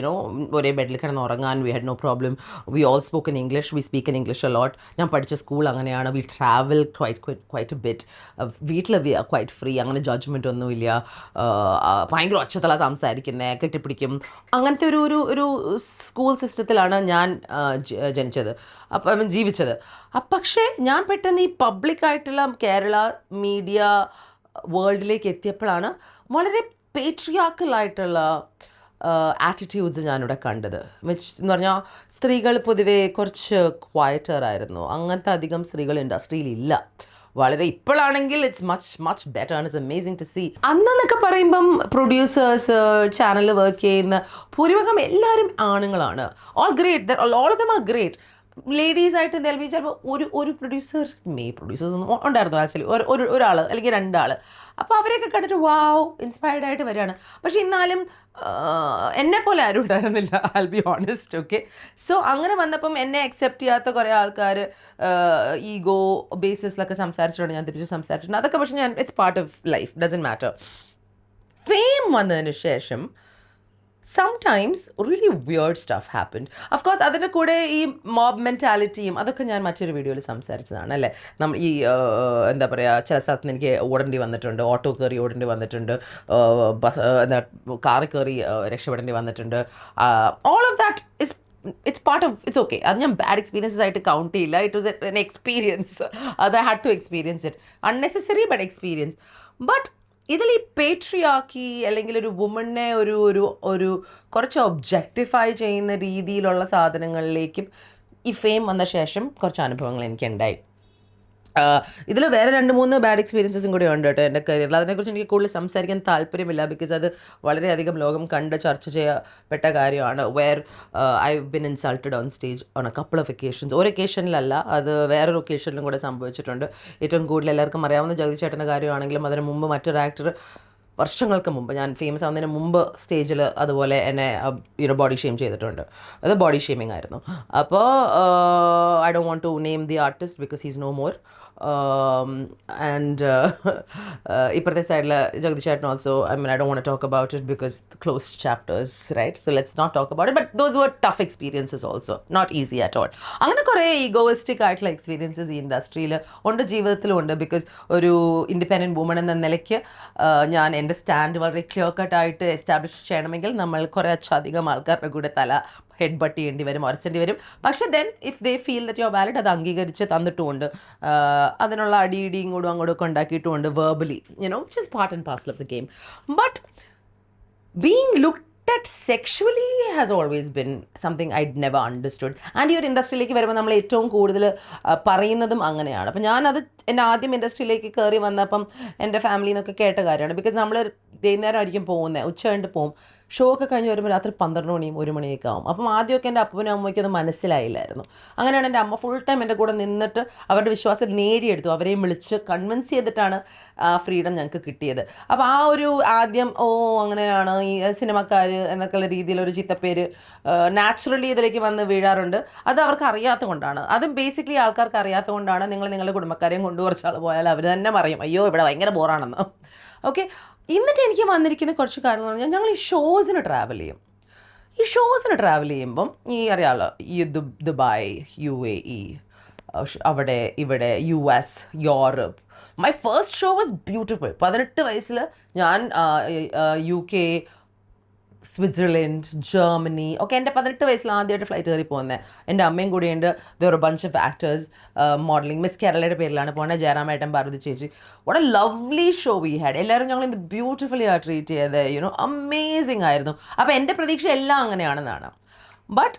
ഒരേ ബെഡിൽ കിടന്ന് ഉറങ്ങാൻ. We had no problem. We all spoke in English, we speak in English a lot. ഞാൻ പഠിച്ച സ്കൂൾ അങ്ങനെയാണ്. We travel quite a bit. വീട്ടിൽ വി ആർ ക്വൈറ്റ് ഫ്രീ, അങ്ങനെ ജഡ്ജ്മെൻ്റ് ഒന്നുമില്ല. ഭയങ്കര ഒച്ചത്തല സംസാരിക്കുന്നത്, കെട്ടിപ്പിടിക്കും, അങ്ങനത്തെ ഒരു സ്കൂൾ സിസ്റ്റത്തിലാണ് ഞാൻ ജനിച്ചത്, അപ്പം ജീവിച്ചത്. പക്ഷേ ഞാൻ പെട്ടെന്ന് ഈ പബ്ലിക്കായിട്ടുള്ള കേരള മീഡിയ വേൾഡിലേക്ക് എത്തിയപ്പോഴാണ് വളരെ പേട്രിയാർക്കലായിട്ടുള്ള ആറ്റിറ്റ്യൂഡ്സ് ഞാനിവിടെ കണ്ടത്. എന്ന് പറഞ്ഞാൽ സ്ത്രീകൾ പൊതുവേ കുറച്ച് ക്വയറ്ററായിരുന്നു. അങ്ങനത്തെ അധികം സ്ത്രീകൾ ഇൻഡസ്ട്രിയിലില്ല. വളരെ ഇപ്പോഴാണെങ്കിൽ it's much better and it's amazing to see. അന്നെന്നൊക്കെ പറയുമ്പം പ്രൊഡ്യൂസേഴ്സ്, ചാനലിൽ വർക്ക് ചെയ്യുന്ന ഭൂരിഭാഗം എല്ലാവരും ആണുങ്ങളാണ്. All great, all of them are great. Ladies ആയിട്ട് എന്തായാലും ചിലപ്പോൾ ഒരു പ്രൊഡ്യൂസേഴ്സ് ഒന്നും ഉണ്ടായിരുന്നു ആക്ച്വലി, ഒരാൾ അല്ലെങ്കിൽ 2 ആൾ. അപ്പോൾ അവരെയൊക്കെ കണ്ടിട്ട് വാവ് ഇൻസ്പയർഡ് ആയിട്ട് വരികയാണ്. പക്ഷേ എന്നാലും എന്നെപ്പോലെ ആരും ഉണ്ടായിരുന്നില്ല, I be honest. Okay, so അങ്ങനെ വന്നപ്പം എന്നെ അക്സെപ്റ്റ് ചെയ്യാത്ത കുറേ ആൾക്കാർ ഈഗോ ബേസിസിലൊക്കെ സംസാരിച്ചിട്ടുണ്ട്. ഞാൻ തിരിച്ച് സംസാരിച്ചിട്ടുണ്ട്. അതൊക്കെ പക്ഷേ it's part of life, doesn't matter. Fame വന്നതിന് ശേഷം sometimes really weird stuff happened. Of course അതിൻ്റെ കൂടെ ഈ മോബ് മെൻറ്റാലിറ്റിയും അതൊക്കെ ഞാൻ മറ്റൊരു വീഡിയോയിൽ സംസാരിച്ചതാണ് അല്ലേ. നമ്മൾ ഈ എന്താ പറയുക, ചില സ്ഥലത്ത് നിന്ന് എനിക്ക് ഓടേണ്ടി വന്നിട്ടുണ്ട്, ഓട്ടോ കയറി ഓടേണ്ടി വന്നിട്ടുണ്ട്, കാറിൽ കയറി രക്ഷപ്പെടേണ്ടി വന്നിട്ടുണ്ട്. All of that it's part of it's okay. അത് ഞാൻ ബാഡ് എക്സ്പീരിയൻസസ് ആയിട്ട് കൗണ്ട് ചെയ്യില്ല. It was an experience. അത് I had to experience it. Unnecessary but experience. But ഇതിൽ ഈ പേട്രിയാക്കി അല്ലെങ്കിൽ ഒരു വുമണിനെ ഒരു ഒരു ഒരു കുറച്ച് ഒബ്ജക്റ്റിഫൈ ചെയ്യുന്ന രീതിയിലുള്ള സാധനങ്ങളിലേക്കും ഈ ഫെയിം വന്ന ശേഷം കുറച്ച് അനുഭവങ്ങൾ എനിക്കുണ്ടായി. ഇതിൽ വേറെ 2-3 ബാഡ് എക്സ്പീരിയൻസസും കൂടി ഉണ്ട് കേട്ടോ എൻ്റെ കരിയറിൽ. അതിനെക്കുറിച്ച് എനിക്ക് കൂടുതൽ സംസാരിക്കാൻ താല്പര്യമില്ല, ബിക്കോസ് അത് വളരെയധികം ലോകം കണ്ട് ചർച്ച ചെയ്യപ്പെട്ട കാര്യമാണ്. I been insulted on stage on A couple of occasions. ഒരു ഒക്കേഷനിലല്ല, അത് വേറൊരു ഒക്കേഷനിലും കൂടെ സംഭവിച്ചിട്ടുണ്ട്. ഏറ്റവും കൂടുതൽ എല്ലാവർക്കും അറിയാവുന്ന ജഗതി ചേട്ടൻ്റെ കാര്യമാണെങ്കിലും അതിന് മുമ്പ് മറ്റൊരു ആക്ടർ വർഷങ്ങൾക്ക് മുമ്പ്, ഞാൻ ഫേമസ് ആവുന്നതിന് മുമ്പ് സ്റ്റേജിൽ അതുപോലെ എന്നെ ബോഡി ഷെയിം ചെയ്തിട്ടുണ്ട്. അത് ബോഡി ഷെയിമിങ് ആയിരുന്നു. അപ്പോൾ I don't want to name the artist because he's no more. ഇപ്പുറത്തെ സൈഡിൽ ജഗതി ചേട്ടൻ also, I don't want to talk about it because closed chapters, right? So let's not talk about it. But those were tough experiences also, not easy at all. അങ്ങനെ കുറേ egoistic ആയിട്ടുള്ള experiences ഈ ഇൻഡസ്ട്രിയിൽ ഉണ്ട്, ജീവിതത്തിലും ഉണ്ട്. ബിക്കോസ് ഒരു independent woman എന്ന നിലയ്ക്ക് ഞാൻ എൻ്റെ സ്റ്റാൻഡ് വളരെ ക്ലിയർ കട്ടായിട്ട് എസ്റ്റാബ്ലിഷ് ചെയ്യണമെങ്കിൽ നമ്മൾ കുറേ അധികം ആൾക്കാരുടെ കൂടെ ഹെഡ് ബട്ട് ചെയ്യേണ്ടി വരും, ഉരച്ചേണ്ടി വരും. പക്ഷേ then if they feel that your valid, അത് അംഗീകരിച്ച് തന്നിട്ടുമുണ്ട്. അതിനുള്ള അടിയിടിയും അങ്ങോട്ടും ഒക്കെ ഉണ്ടാക്കിയിട്ടുമുണ്ട് verbally, which is part and parcel of the game. But being looked at sexually has always been something I'd never understood. And ഈ ഒരു ഇൻഡസ്ട്രിയിലേക്ക് വരുമ്പോൾ നമ്മൾ ഏറ്റവും കൂടുതൽ പറയുന്നതും അങ്ങനെയാണ്. അപ്പം ഞാനത് എൻ്റെ ആദ്യം ഇൻഡസ്ട്രിയിലേക്ക് കയറി വന്നപ്പം എൻ്റെ ഫാമിലിയിൽ നിന്നൊക്കെ കേട്ട കാര്യമാണ്. ബിക്കോസ് നമ്മൾ വൈകുന്നേരം ആയിരിക്കും പോകുന്നത്, ഉച്ച കഴിഞ്ഞിട്ട് പോകും. ഷോ ഒക്കെ കഴിഞ്ഞ് വരുമ്പോൾ രാത്രി 12 മണിയും 1 മണിയൊക്കെ ആവും. അപ്പം ആദ്യമൊക്കെ എൻ്റെ അപ്പനും അമ്മയ്ക്കും അത് മനസ്സിലായില്ലായിരുന്നു. അങ്ങനെയാണ് എൻ്റെ അമ്മ ഫുൾ ടൈം എൻ്റെ കൂടെ നിന്നിട്ട് അവരുടെ വിശ്വാസം നേടിയെടുത്തു. അവരെയും വിളിച്ച് കൺവിൻസ് ചെയ്തിട്ടാണ് ഫ്രീഡം ഞങ്ങൾക്ക് കിട്ടിയത്. അപ്പോൾ ആ ഒരു ആദ്യം അങ്ങനെയാണ് ഈ സിനിമക്കാർ എന്നൊക്കെയുള്ള രീതിയിലൊരു ചീത്തപ്പേര് നാച്ചുറലി ഇതിലേക്ക് വന്ന് വീഴാറുണ്ട്. അത് അവർക്ക് അറിയാത്ത കൊണ്ടാണ്, അത് ബേസിക്കലി ആൾക്കാർക്ക് അറിയാത്ത കൊണ്ടാണ്. നിങ്ങളുടെ കുടുംബക്കാരെയും കൊണ്ട് കുറച്ചാൾ പോയാൽ അവർ തന്നെ പറയും, അയ്യോ ഇവിടെ ഭയങ്കര ബോറാണെന്ന്. ഓക്കെ, എന്നിട്ട് എനിക്ക് വന്നിരിക്കുന്ന കുറച്ച് കാര്യങ്ങൾ എന്ന് പറഞ്ഞാൽ, ഞങ്ങൾ ഈ ഷോസിന് ട്രാവൽ ചെയ്യും. ഈ ഷോസിന് ട്രാവൽ ചെയ്യുമ്പം അറിയാമല്ലോ, ഈ ദുബായ്, UAE, അവിടെ ഇവിടെ US, Europe. My first show was beautiful. 18 വയസ്സിൽ ഞാൻ UK, സ്വിറ്റ്സർലൻഡ്, ജർമ്മനി ഒക്കെ എൻ്റെ 18 വയസ്സിൽ ആദ്യമായിട്ട് ഫ്ലൈറ്റ് കയറി പോകുന്നത്. എൻ്റെ അമ്മയും കൂടിയുണ്ട്. വേറെ bunch of actors, modelling. Miss കേരളയുടെ പേരിലാണ് പോകുന്നത്. ജയറാമേട്ടൻ, പാർവതി ചേച്ചി. What A lovely show we had. എല്ലാവരും ഞങ്ങൾ ഇത് ബ്യൂട്ടിഫുള്ളി ആ ട്രീറ്റ് ചെയ്ത്, അമേസിങ് ആയിരുന്നു. അപ്പോൾ എൻ്റെ പ്രതീക്ഷ എല്ലാം അങ്ങനെയാണെന്നാണ്. ബട്ട്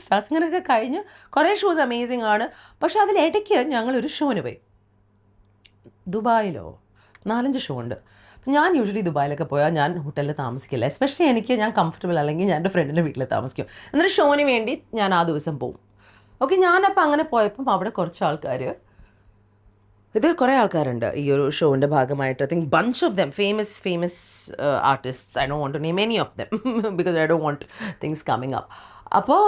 സ്റ്റാർസിങ്ങനൊക്കെ കഴിഞ്ഞ് കുറേ ഷോസ് അമേസിങ് ആണ്. പക്ഷെ അതിലിടയ്ക്ക് ഞങ്ങളൊരു ഷോന് പോയി. ദുബായിലോ 4-5 ഷോ ഉണ്ട്. ഞാൻ യൂഷ്വലി ദുബായിലൊക്കെ പോയാൽ ഞാൻ ഹോട്ടലിൽ താമസിക്കില്ല. എസ്പെഷ്യലി ഞാൻ കംഫർട്ടബിൾ അല്ലെങ്കിൽ ഞാൻ എൻ്റെ ഫ്രണ്ടിൻ്റെ വീട്ടിൽ താമസിക്കും. എന്നിട്ട് ഷോന് വേണ്ടി ഞാൻ ആ ദിവസം പോവും. ഓക്കെ, ഞാനപ്പോൾ അങ്ങനെ പോയപ്പം അവിടെ കുറച്ച് ആൾക്കാർ, കുറേ ആൾക്കാരുണ്ട് ഈ ഒരു ഷോൻ്റെ ഭാഗമായിട്ട്. I think bunch of them famous artists. I don't want to name any of them because I don't want things coming up. അപ്പോൾ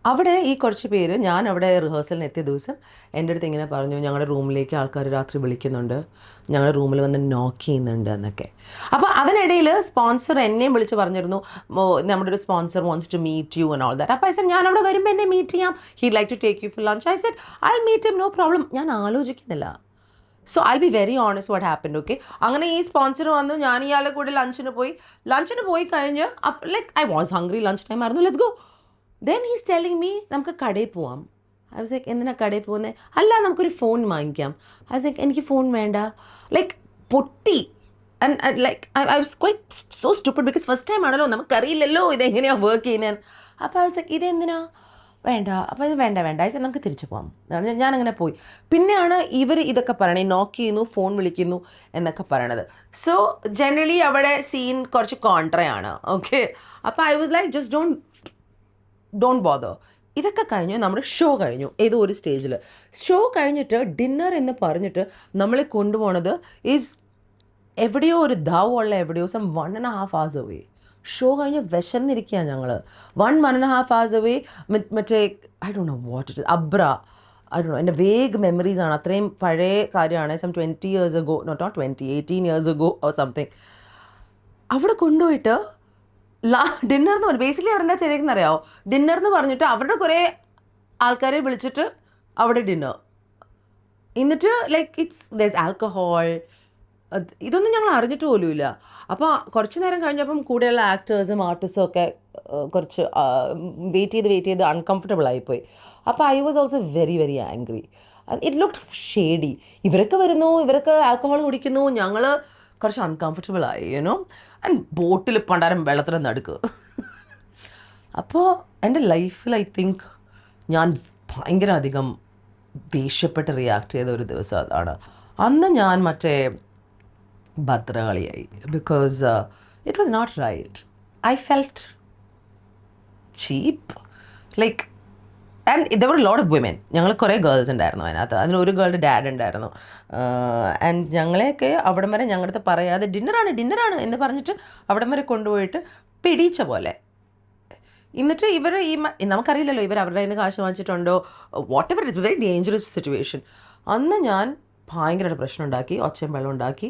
അവിടെ ഈ കുറച്ച് പേര്, ഞാൻ അവിടെ റിഹേഴ്സലിന് എത്തിയ ദിവസം എൻ്റെ അടുത്ത് ഇങ്ങനെ പറഞ്ഞു, ഞങ്ങളുടെ റൂമിലേക്ക് ആൾക്കാർ രാത്രി വിളിക്കുന്നുണ്ട്, ഞങ്ങളുടെ റൂമിൽ വന്ന് നോക്ക് ചെയ്യുന്നുണ്ട് എന്നൊക്കെ. അപ്പോൾ അതിനിടയിൽ സ്പോൺസർ എന്നെയും വിളിച്ച് പറഞ്ഞിരുന്നു, നമ്മുടെ ഒരു sponsor wants to meet you and all that. അപ്പോൾ ഐ സെഡ്, ഞാൻ അവിടെ വരുമ്പോൾ എന്നെ മീറ്റ് ചെയ്യാം. He like to take you for lunch. I said I will meet him, no problem. ഞാൻ ആലോചിക്കുന്നില്ല. So I be very honest what happened. Okay, അങ്ങനെ ഈ സ്പോൺസർ വന്നു, ഞാൻ ഇയാളുടെ കൂടെ ലഞ്ചിന് പോയി കഴിഞ്ഞ് like I was hungry, lunch time ആയിരുന്നു, let's go. Then he's telling me, നമുക്ക് കടയിൽ പോവാം. ഐ വാസ് ലൈക്ക്, എന്തിനാ കടയിൽ പോകുന്നത്? അല്ല, നമുക്കൊരു ഫോൺ വാങ്ങിക്കാം. ഐ വാസ് ലൈക്ക്, എനിക്ക് ഫോൺ വേണ്ട. ലൈക്ക് പൊട്ടി. And like I was quite so stupid because first time ആണല്ലോ, നമുക്കറിയില്ലല്ലോ ഇതെങ്ങനെയാണ് വർക്ക് ചെയ്യുന്നത്. അപ്പോൾ ഐ വാസ് ലൈക്ക്, ഇതെന്തിനാ വേണ്ട? അപ്പോൾ ഇത് വേണ്ട ഐ സാid നമുക്ക് തിരിച്ചു പോകാം. ഞാനങ്ങനെ പോയി. പിന്നെയാണ് ഇവർ ഇതൊക്കെ പറയണേ, നോക്ക് ചെയ്യുന്നു, ഫോൺ വിളിക്കുന്നു എന്നൊക്കെ പറയണത്. സോ ജനറലി അവിടെ സീൻ കുറച്ച് കോൺട്രയാണ്. ഓക്കെ, അപ്പോൾ I was like, just don't bother. ഇതൊക്കെ കഴിഞ്ഞ് നമ്മുടെ ഷോ കഴിഞ്ഞു. ഏതോ ഒരു സ്റ്റേജിൽ ഷോ കഴിഞ്ഞിട്ട് ഡിന്നർ എന്ന് പറഞ്ഞിട്ട് നമ്മളെ കൊണ്ടുപോണത് ഈസ് എവിടെയോ ഒരു ഉള്ള എവിടെയോ 1.5 hours away. ഷോ കഴിഞ്ഞ് വിശന്നിരിക്കുകയാണ് ഞങ്ങൾ. 1.5 hours away. മറ്റേ I don't know what it is, അബ്ര, ഐ ഡോണ്ട് നോ, എൻ്റെ വേഗ് മെമ്മറീസ് ആണ്. അത്രയും പഴയ കാര്യമാണ്. 20 years ago, not 20, 18 years ago or something. അവിടെ കൊണ്ടുപോയിട്ട് ഡിന്നർ എന്ന് പറഞ്ഞു. ബേസിക്കലി അവരെന്താ ചെയ്തേക്കെന്ന് അറിയാമോ? ഡിന്നർ എന്ന് പറഞ്ഞിട്ട് അവരുടെ കുറേ ആൾക്കാരെ വിളിച്ചിട്ട് അവിടെ ഡിന്നർ. എന്നിട്ട് ലൈക്ക് there's alcohol. ഇതൊന്നും ഞങ്ങൾ അറിഞ്ഞിട്ട് പോലുമില്ല. അപ്പോൾ കുറച്ച് നേരം കഴിഞ്ഞപ്പം കൂടെയുള്ള ആക്ടേഴ്സും ആർട്ടിസ്റ്റും ഒക്കെ കുറച്ച് വെയിറ്റ് ചെയ്ത് അൺകംഫർട്ടബിൾ ആയിപ്പോയി. അപ്പോൾ I was also very very angry. It looked shady. ഇവരൊക്കെ വരുന്നു, ഇവരൊക്കെ ആൽക്കഹോൾ കുടിക്കുന്നു, ഞങ്ങൾ കുറച്ച് അൺകംഫർട്ടബിൾ ആയി, യുനോ. ആൻഡ് ബോട്ടിൽ പണ്ടാരം വെള്ളത്തിന് നടുക്ക്. അപ്പോൾ എൻ്റെ ലൈഫിൽ ഐ തിങ്ക് ഞാൻ ഭയങ്കര അധികം ദേഷ്യപ്പെട്ട് റിയാക്ട് ചെയ്ത ഒരു ദിവസം അതാണ്. അന്ന് ഞാൻ മറ്റേ ഭദ്രകളിയായി. Because it was not right. I felt cheap. Like, and there were lot of women. ഞങ്ങൾ കുറേ ഗേൾസ് ഉണ്ടായിരുന്നു അതിനകത്ത്. അതിലൊരു ഗേളുടെ ഡാഡ് ഉണ്ടായിരുന്നു. ആൻഡ് ഞങ്ങളെയൊക്കെ അവിടം വരെ ഞങ്ങളുടെ അടുത്ത് പറയാതെ ഡിന്നറാണ് എന്ന് പറഞ്ഞിട്ട് അവിടം വരെ കൊണ്ടുപോയിട്ട് പിടിച്ച പോലെ. എന്നിട്ട് ഇവർ നമുക്കറിയില്ലല്ലോ ഇവർ അവരുടെ കയ്യിൽ നിന്ന് കാശ് വാങ്ങിച്ചിട്ടുണ്ടോ, whatever. It's very dangerous situation. അന്ന് ഞാൻ ഭയങ്കരമായിട്ട് പ്രശ്നം ഉണ്ടാക്കി, ഒച്ചയും വെള്ളം ഉണ്ടാക്കി.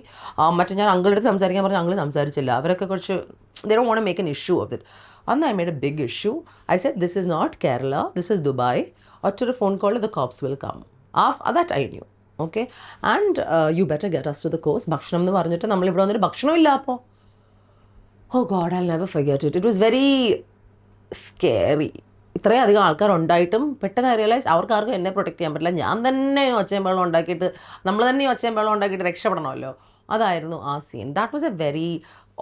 മറ്റേ ഞാൻ അങ്കിളുടെ അടുത്ത് സംസാരിക്കാൻ പറഞ്ഞാൽ അങ്കിൾ സംസാരിച്ചില്ല. അവരൊക്കെ കുറച്ച് they don't want to make an issue of it. അന്ന് I made a big issue. I said this is not Kerala, this is Dubai. ഒറ്റൊരു ഫോൺ കോളിൽ the cops will come. That I knew. Okay, and you better get us to the course. ഭക്ഷണം എന്ന് പറഞ്ഞിട്ട് നമ്മളിവിടെ വന്നൊരു ഭക്ഷണമില്ല. അപ്പോൾ oh god, I never forget it. It was very scary. ഇത്രയും അധികം ആൾക്കാരുണ്ടായിട്ടും പെട്ടെന്ന് റിയലൈസ് അവർക്കാർക്കും എന്നെ പ്രൊട്ടക്റ്റ് ചെയ്യാൻ പറ്റില്ല. ഞാൻ തന്നെ ഒച്ചയും വെള്ളം ഉണ്ടാക്കിയിട്ട്, നമ്മൾ തന്നെ ഒച്ചയും വെള്ളം ഉണ്ടാക്കിയിട്ട് രക്ഷപ്പെടണമല്ലോ. അതായിരുന്നു ആ scene. That was a very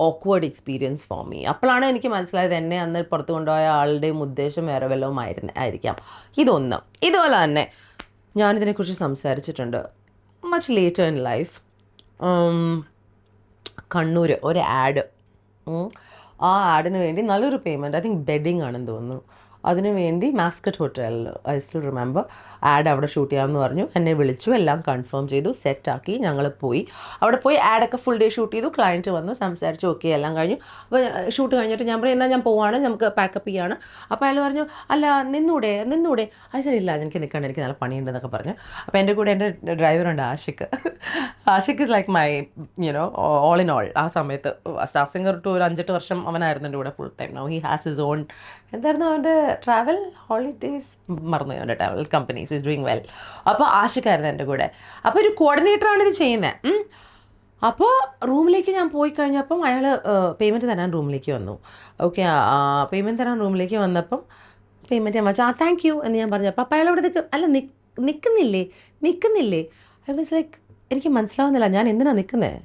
awkward experience for me. അപ്പോഴാണ് എനിക്ക് മനസ്സിലായത് എന്നെ അന്ന് പുറത്ത് കൊണ്ടുപോയ ആളുടെയും ഉദ്ദേശം വേറെ വല്ലതും ആയിരിക്കാം. ഇതൊന്ന്. ഇതുപോലെ തന്നെ ഞാനിതിനെക്കുറിച്ച് സംസാരിച്ചിട്ടുണ്ട് much later in life. Kannur ഒരു ആഡ്. ആ ആഡിന് വേണ്ടി നല്ലൊരു പേയ്മെൻറ്റ്, ഐ തിങ്ക് ബെഡിങ് ആണെന്ന് തോന്നുന്നു. അതിനു വേണ്ടി മാസ്കറ്റ് ഹോട്ടലിൽ, ഐ സ്റ്റിൽ റിമെമ്പർ, ആഡ് അവിടെ ഷൂട്ട് ചെയ്യാമെന്ന് പറഞ്ഞു. എന്നെ വിളിച്ചു, എല്ലാം കൺഫേം ചെയ്തു, സെറ്റാക്കി. ഞങ്ങൾ പോയി. അവിടെ പോയി ആഡൊക്കെ ഫുൾ ഡേ ഷൂട്ട് ചെയ്തു. ക്ലയൻറ്റ് വന്നു, സംസാരിച്ചു, ഓക്കെ എല്ലാം കഴിഞ്ഞു. അപ്പോൾ ഷൂട്ട് കഴിഞ്ഞിട്ട് ഞാൻ പറയും, എന്നാൽ ഞാൻ പോവാണ്, നമുക്ക് പാക്കപ്പ് ചെയ്യാണ്. അപ്പോൾ അയാൾ പറഞ്ഞു, അല്ല നിന്നൂടെ. അത് ശരിയില്ല, എനിക്ക് നിൽക്കണ്ട, എനിക്ക് നല്ല പണിയുണ്ടെന്നൊക്കെ പറഞ്ഞു. അപ്പോൾ എൻ്റെ കൂടെ എൻ്റെ ഡ്രൈവറുണ്ട് Ashiq. Ashiq is like my you know all in all. ആ സമയത്ത് സ്റ്റാർ സിംഗർ ടു ഒരു 5-8 വർഷം അവനായിരുന്നു എൻ്റെ കൂടെ full time. Now he has his own, എന്തായിരുന്നു അവൻ്റെ ട്രാവൽ ഹോളിഡേയ്സ്, മറന്നു അവൻ്റെ travel companies, is doing well. അപ്പോൾ ആഷിഖായിരുന്നു എൻ്റെ കൂടെ. അപ്പോൾ ഒരു കോർഡിനേറ്ററാണ് ഇത് ചെയ്യുന്നത്. അപ്പോൾ റൂമിലേക്ക് ഞാൻ പോയി കഴിഞ്ഞപ്പം അയാൾ പേയ്മെൻറ്റ് തരാൻ റൂമിലേക്ക് വന്നു. ഓക്കെ, പേയ്മെൻറ്റ് തരാൻ റൂമിലേക്ക് വന്നപ്പം പേയ്മെൻറ്റ് ഞാൻ വെച്ചാൽ താങ്ക് യു എന്ന് ഞാൻ പറഞ്ഞപ്പോൾ അപ്പോൾ അയാൾ അവിടെ അല്ല നിൽക്കുന്നില്ലേ. ഐ വാസ് ലൈക്ക്, എനിക്ക് മനസ്സിലാവുന്നില്ല ഞാൻ എന്തിനാണ് നിൽക്കുന്നത്.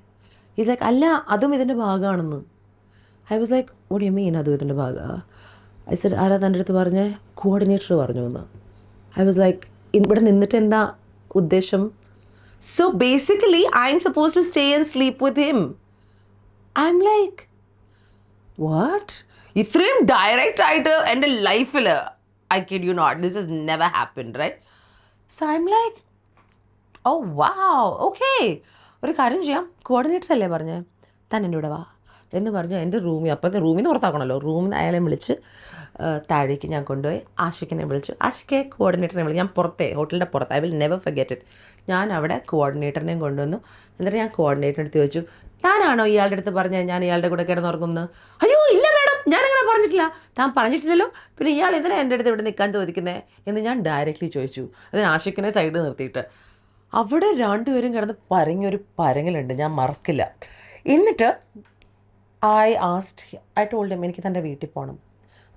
ഈസ് ലൈക്ക്, അല്ല അതും ഇതിൻ്റെ ഭാഗമാണെന്ന്. I was like, what you mean അതും ഇതിൻ്റെ ഭാഗമാണ്? ഐ സെഡ്, ആരാ തൻ്റെ അടുത്ത് പറഞ്ഞേ? കോർഡിനേറ്റർ പറഞ്ഞു എന്ന്. ഐ വാസ് ലൈക്ക്, ഇവിടെ നിന്നിട്ട് എന്താ ഉദ്ദേശം? So basically I'm supposed to stay and sleep with him. I'm like, what? ഇത്രയും ഡയറക്റ്റ് ആയിട്ട് എൻ്റെ ലൈഫിൽ, I kid you not, this is never happened, right? So I'm like, oh wow, okay, ഒരു കാര്യം ചെയ്യാം, coordinator അല്ലേ പറഞ്ഞേ, താൻ എൻ്റെ കൂടെ വാ എന്ന് പറഞ്ഞ് എൻ്റെ റൂമിൽ, അപ്പോഴത്തെ റൂമിൽ നിന്ന് പുറത്താക്കണമല്ലോ, റൂമിൽ നിന്ന് അയാളെ വിളിച്ച് താഴേക്ക് ഞാൻ കൊണ്ടുപോയി. ആഷിഖിനെ വിളിച്ചു. ആഷിഖെ കോർഡിനേറ്ററിനെ വിളിച്ചു. ഞാൻ ഹോട്ടലിൻ്റെ പുറത്ത്, I will never forget it. ഞാൻ അവിടെ കോർഡിനേറ്ററിനെയും കൊണ്ടുവന്നു. എന്നിട്ട് ഞാൻ കോർഡിനേറ്ററിൻ്റെ അടുത്ത് ചോദിച്ചു, താനാണോ ഇയാളുടെ അടുത്ത് പറഞ്ഞത് ഞാൻ ഇയാളുടെ കൂടെ കിടന്നുറങ്ങുന്നത്? അയ്യോ ഇല്ല മാഡം, ഞാനങ്ങനെ പറഞ്ഞിട്ടില്ല. താൻ പറഞ്ഞിട്ടില്ലല്ലോ, പിന്നെ ഇയാൾ എന്തിനാണ് എൻ്റെ അടുത്ത് ഇവിടെ നിൽക്കാൻ ചോദിക്കുന്നത് എന്ന് ഞാൻ ഡയറക്റ്റ്ലി ചോദിച്ചു. അതിന് ആഷിഖിനെ സൈഡ് നിർത്തിയിട്ട്. അവിടെ രണ്ടുപേരും കിടന്ന് പരങ്ങിയൊരു പരങ്ങലുണ്ട്, ഞാൻ മറക്കില്ല. എന്നിട്ട് I told him, എനിക്ക് തൻ്റെ വീട്ടിൽ പോകണം,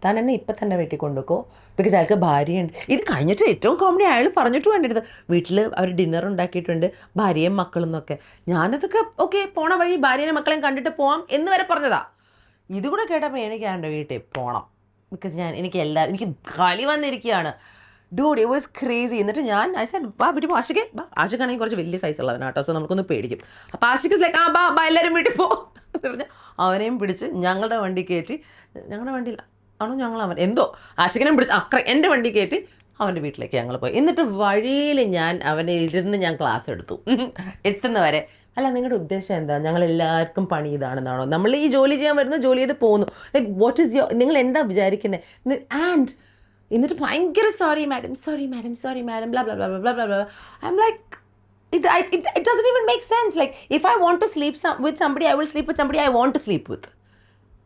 താൻ എന്നെ ഇപ്പം തന്നെ വീട്ടിൽ കൊണ്ടുപോക്കോ, ബിക്കോസ് അയാൾക്ക് ഭാര്യയുണ്ട്. ഇത് കഴിഞ്ഞിട്ട് ഏറ്റവും കോമഡി അയാൾ പറഞ്ഞിട്ടും എൻ്റെ അടുത്ത് വീട്ടിൽ അവർ ഡിന്നർ ഉണ്ടാക്കിയിട്ടുണ്ട്, ഭാര്യയും മക്കളും എന്നൊക്കെ. ഞാനതൊക്കെ ഓക്കെ, പോണ വഴി ഭാര്യയും മക്കളെയും കണ്ടിട്ട് പോവാം എന്ന് വരെ പറഞ്ഞതാ. ഇതുകൂടെ കേട്ടപ്പോൾ എനിക്ക് എൻ്റെ വീട്ടിൽ പോകണം, ബിക്കോസ് എനിക്ക് കളി വന്നിരിക്കുകയാണ്. Dude, it was crazy. എന്നിട്ട് ഐ സെഡ്, വാ വീട്ടിൽ പോ ആഷിഖേ, ആഷിഖാണെങ്കിൽ കുറച്ച് വലിയ സൈസുള്ളവനാട്ടോ, സോ നമുക്കൊന്ന് പേടിക്കും. അപ്പോൾ ആഷിഖ് ലൈക്ക്, ബാ എല്ലാവരും വീട്ടിൽ പോ എന്ന് പറഞ്ഞാൽ അവനെയും പിടിച്ച് ഞങ്ങളുടെ വണ്ടി കയറ്റി, ഞങ്ങളുടെ വണ്ടിയിൽ ആണോ അവൻ എന്തോ ആഷിഖിനെയും പിടിച്ച് എൻ്റെ വണ്ടി കയറ്റി അവൻ്റെ വീട്ടിലേക്ക് ഞങ്ങൾ പോയി. എന്നിട്ട് വഴിയിൽ അവനെ ഇരുന്ന് ഞാൻ ക്ലാസ് എടുത്തു എത്തുന്നവരെ. അല്ല, നിങ്ങളുടെ ഉദ്ദേശം എന്താ? ഞങ്ങളെല്ലാവർക്കും പണി ഇതാണെന്നാണോ? നമ്മൾ ഈ ജോലി ചെയ്യാൻ വരുന്നു, ജോലി ചെയ്ത് പോകുന്നു, ലൈക്ക് വാട്ട് ഈസ് നിങ്ങൾ എന്താ വിചാരിക്കുന്നത്? ആൻഡ് എന്നിട്ട് ഭയങ്കര sorry madam blah blah blah blah blah blah. I M like, it doesn't even make sense. Like, if I want to sleep with somebody, I will sleep with somebody I want to sleep with.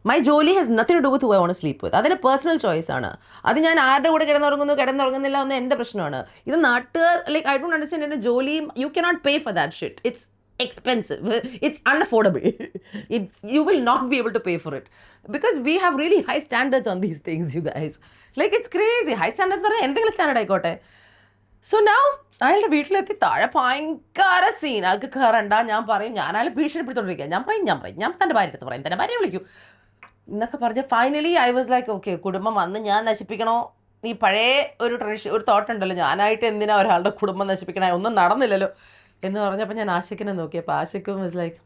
My jolly has nothing to do with who I want to sleep with. അതൊരു personal choice ആണ്. അത് ഞാൻ ആരുടെ കൂടെ കിടന്നുറങ്ങുന്നില്ല എന്ന് എൻ്റെ പ്രശ്നമാണ്. ഇത് നാട്ടുകാർ, ലൈക്ക് ഐ ഡോണ്ട് അണ്ടർസ്റ്റാൻഡ്. എൻ്റെ ജോലി, you cannot pay for that shit. It's expensive. It's unaffordable. You will not be able to pay for it because we have really high standards on these things, you guys. Like, it's crazy. High standards for എന്തെങ്കിലും standard ആയിക്കോട്ടെ. So now അയാളുടെ വീട്ടിലെത്തി താഴെ ഭയങ്കര scene. ആൾക്ക് കയറണ്ട, ഞാൻ പറയും, ഞാൻ അയാൾ ഭീഷണിപ്പെടുത്തോണ്ടിരിക്കുക, ഞാൻ പറയും ഞാൻ തൻ്റെ ഭാര്യ അടുത്ത് പറയും, തൻ്റെ ഭാര്യ വിളിക്കും എന്നൊക്കെ പറഞ്ഞ് finally I was like okay, കുടുംബം വന്ന് ഞാൻ നശിപ്പിക്കണോ? ഈ പഴയ ഒരു ട്രഡീഷൻ, ഒരു തോട്ടുണ്ടല്ലോ, ഞാനായിട്ട് എന്തിനാ ഒരാളുടെ കുടുംബം നശിപ്പിക്കണേ, ഒന്നും നടന്നില്ലല്ലോ എന്ന് പറഞ്ഞപ്പോൾ ഞാൻ ആശിക്കിനെ നോക്കിയപ്പോൾ ആശിക്കും വാസ് ലൈക്ക്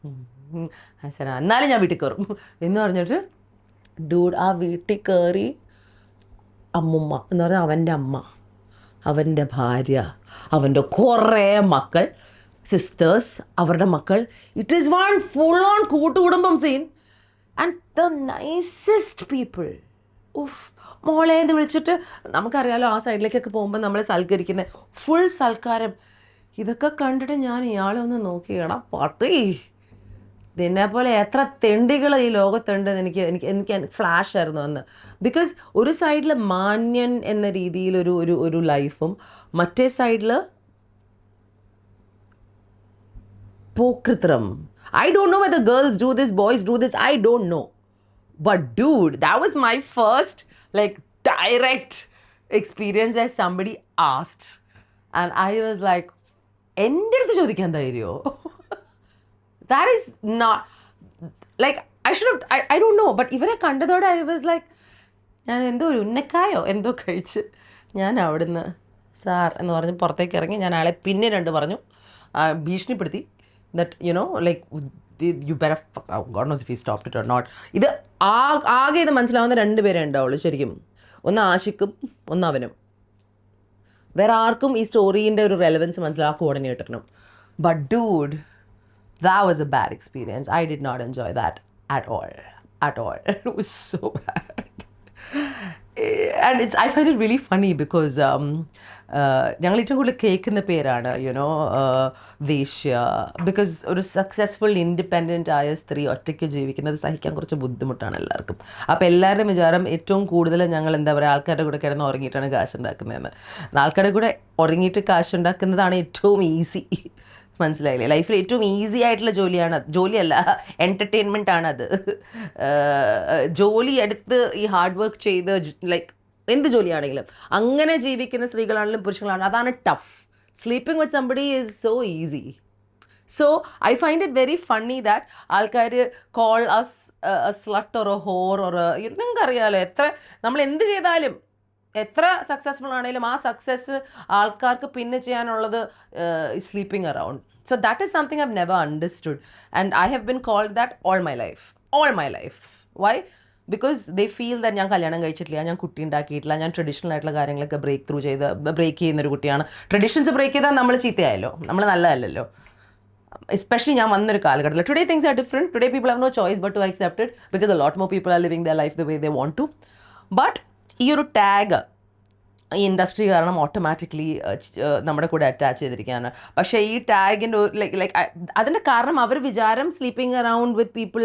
എന്നാലും ഞാൻ വീട്ടിൽ കയറും എന്ന് പറഞ്ഞിട്ട് ഡൂഡ് ആ വീട്ടിൽ കയറി. അമ്മുമ്മ എന്ന് പറഞ്ഞാൽ അവൻ്റെ അമ്മ, അവൻ്റെ ഭാര്യ, അവൻ്റെ കുറേ മക്കൾ, സിസ്റ്റേഴ്സ്, അവരുടെ മക്കൾ. It is one full on കൂട്ടുകുടുംബം scene and the nicest people. ഉഫ്, മോളെ എന്ന് വിളിച്ചിട്ട്, നമുക്കറിയാലോ ആ സൈഡിലേക്കൊക്കെ പോകുമ്പോൾ നമ്മളെ സൽക്കരിക്കുന്ന ഫുൾ സൽക്കാരം. ഇതൊക്കെ കണ്ടിട്ട് ഞാൻ ഇയാളെ ഒന്ന് നോക്കിയടാ പട്ടി, ഇതിനെപ്പോലെ എത്ര തെണ്ടികൾ ഈ ലോകത്തുണ്ടെന്ന് എനിക്ക് ഫ്ലാഷ് ആയിരുന്നു അന്ന്. ബിക്കോസ് ഒരു സൈഡിൽ മാന്യൻ എന്ന രീതിയിൽ ഒരു ലൈഫും, മറ്റേ സൈഡിൽ പോക്രിത്രം. I don't know whether girls do this, boys do this, I don't know. But dude, that was my first like direct experience as somebody asked. And I was like, എൻ്റെ അടുത്ത് ചോദിക്കാൻ ധൈര്യമോ? That is not, like, I should have, I don't know. But ഇവരെ കണ്ടതോടെ I was like, ഞാൻ എന്തോ ഒരു ഉന്നക്കായോ എന്തോ കഴിച്ച് ഞാൻ അവിടുന്ന് സാർ എന്ന് പറഞ്ഞ് പുറത്തേക്ക് ഇറങ്ങി. ഞാൻ അയാളെ പിന്നെ രണ്ട് പറഞ്ഞു, ഭീഷണിപ്പെടുത്തി. That you know, like, you better God knows if he stopped it or not. ഇത് ആകെ ഇത് മനസ്സിലാവുന്ന രണ്ടുപേരെ ഉണ്ടാവുള്ളൂ ശരിക്കും. ഒന്ന് ആഷിക്കും ഒന്ന് അവനും. വേറെ ആർക്കും ഈ സ്റ്റോറീൻ്റെ ഒരു റെലവൻസ് മനസ്സിലാവും, ആ കോർഡിനേറ്ററിനും. But dude, that was a bad experience. I did not enjoy that at all. It was so bad. And I find it really funny because ഞങ്ങൾ ഏറ്റവും കൂടുതൽ കേൾക്കുന്ന പേരാണ് യുനോ വേശ്യ. ബിക്കോസ് ഒരു സക്സസ്ഫുൾ ഇൻഡിപെൻഡൻ്റ് ആയ സ്ത്രീ ഒറ്റയ്ക്ക് ജീവിക്കുന്നത് സഹിക്കാൻ കുറച്ച് ബുദ്ധിമുട്ടാണ് എല്ലാവർക്കും. അപ്പോൾ എല്ലാവരുടെയും വിചാരം ഏറ്റവും കൂടുതൽ ഞങ്ങൾ എന്താ പറയുക, ആൾക്കാരുടെ കൂടെ കിടന്ന് ഉറങ്ങിയിട്ടാണ് കാശുണ്ടാക്കുന്നതെന്ന്. ആൾക്കാരുടെ കൂടെ ഉറങ്ങിയിട്ട് കാശുണ്ടാക്കുന്നതാണ് ഏറ്റവും ഈസി. മനസ്സിലായില്ലേ? ലൈഫിൽ ഏറ്റവും ഈസി ആയിട്ടുള്ള ജോലിയല്ല, എൻ്റർടൈൻമെൻ്റ് ആണത്. ജോലി എടുത്ത് ഈ ഹാർഡ് വർക്ക് ചെയ്ത് ലൈക്ക് എന്ത് ജോലിയാണെങ്കിലും അങ്ങനെ ജീവിക്കുന്ന സ്ത്രീകളാണെങ്കിലും പുരുഷങ്ങളാണെങ്കിലും അതാണ് tough. Sleeping with somebody is so easy. So I find it very funny that ആൾക്കാർ call us slut or a whore or നിങ്ങൾക്കറിയാമല്ലോ, എത്ര നമ്മൾ എന്ത് ചെയ്താലും എത്ര സക്സസ്ഫുൾ ആണെങ്കിലും ആ സക്സസ് ആൾക്കാർക്ക് പിന്നെ ചെയ്യാനുള്ളത് sleeping around. So that is something I've never understood, and I have been called that all my life. Why? Because they feel that ഞാൻ കല്യാണം കഴിച്ചിട്ടില്ല, ഞാൻ കുട്ടി ഉണ്ടാക്കിയിട്ടില്ല, ഞാൻ ട്രഡീഷണൽ ആയിട്ടുള്ള കാര്യങ്ങളൊക്കെ ബ്രേക്ക് ചെയ്യുന്നൊരു കുട്ടിയാണ്. ട്രഡീഷൻസ് ബ്രേക്ക് ചെയ്താൽ നമ്മൾ ചീത്തയായല്ലോ, നമ്മൾ നല്ലതല്ലല്ലോ. എസ്പെഷ്യലി ഞാൻ വന്നൊരു കാലഘട്ടത്തിൽ. Today things are different. Today people have no choice but to accept it because a lot more people are living their life the way they want to. But ഈ ഒരു tag ഈ industry കാരണം automatically നമ്മുടെ കൂടെ attach ചെയ്തിരിക്കുകയാണ്. പക്ഷേ ഈ ടാഗിൻ്റെ like അതിൻ്റെ കാരണം അവർ വിചാരം സ്ലീപ്പിംഗ് അറൗണ്ട് വിത്ത് പീപ്പിൾ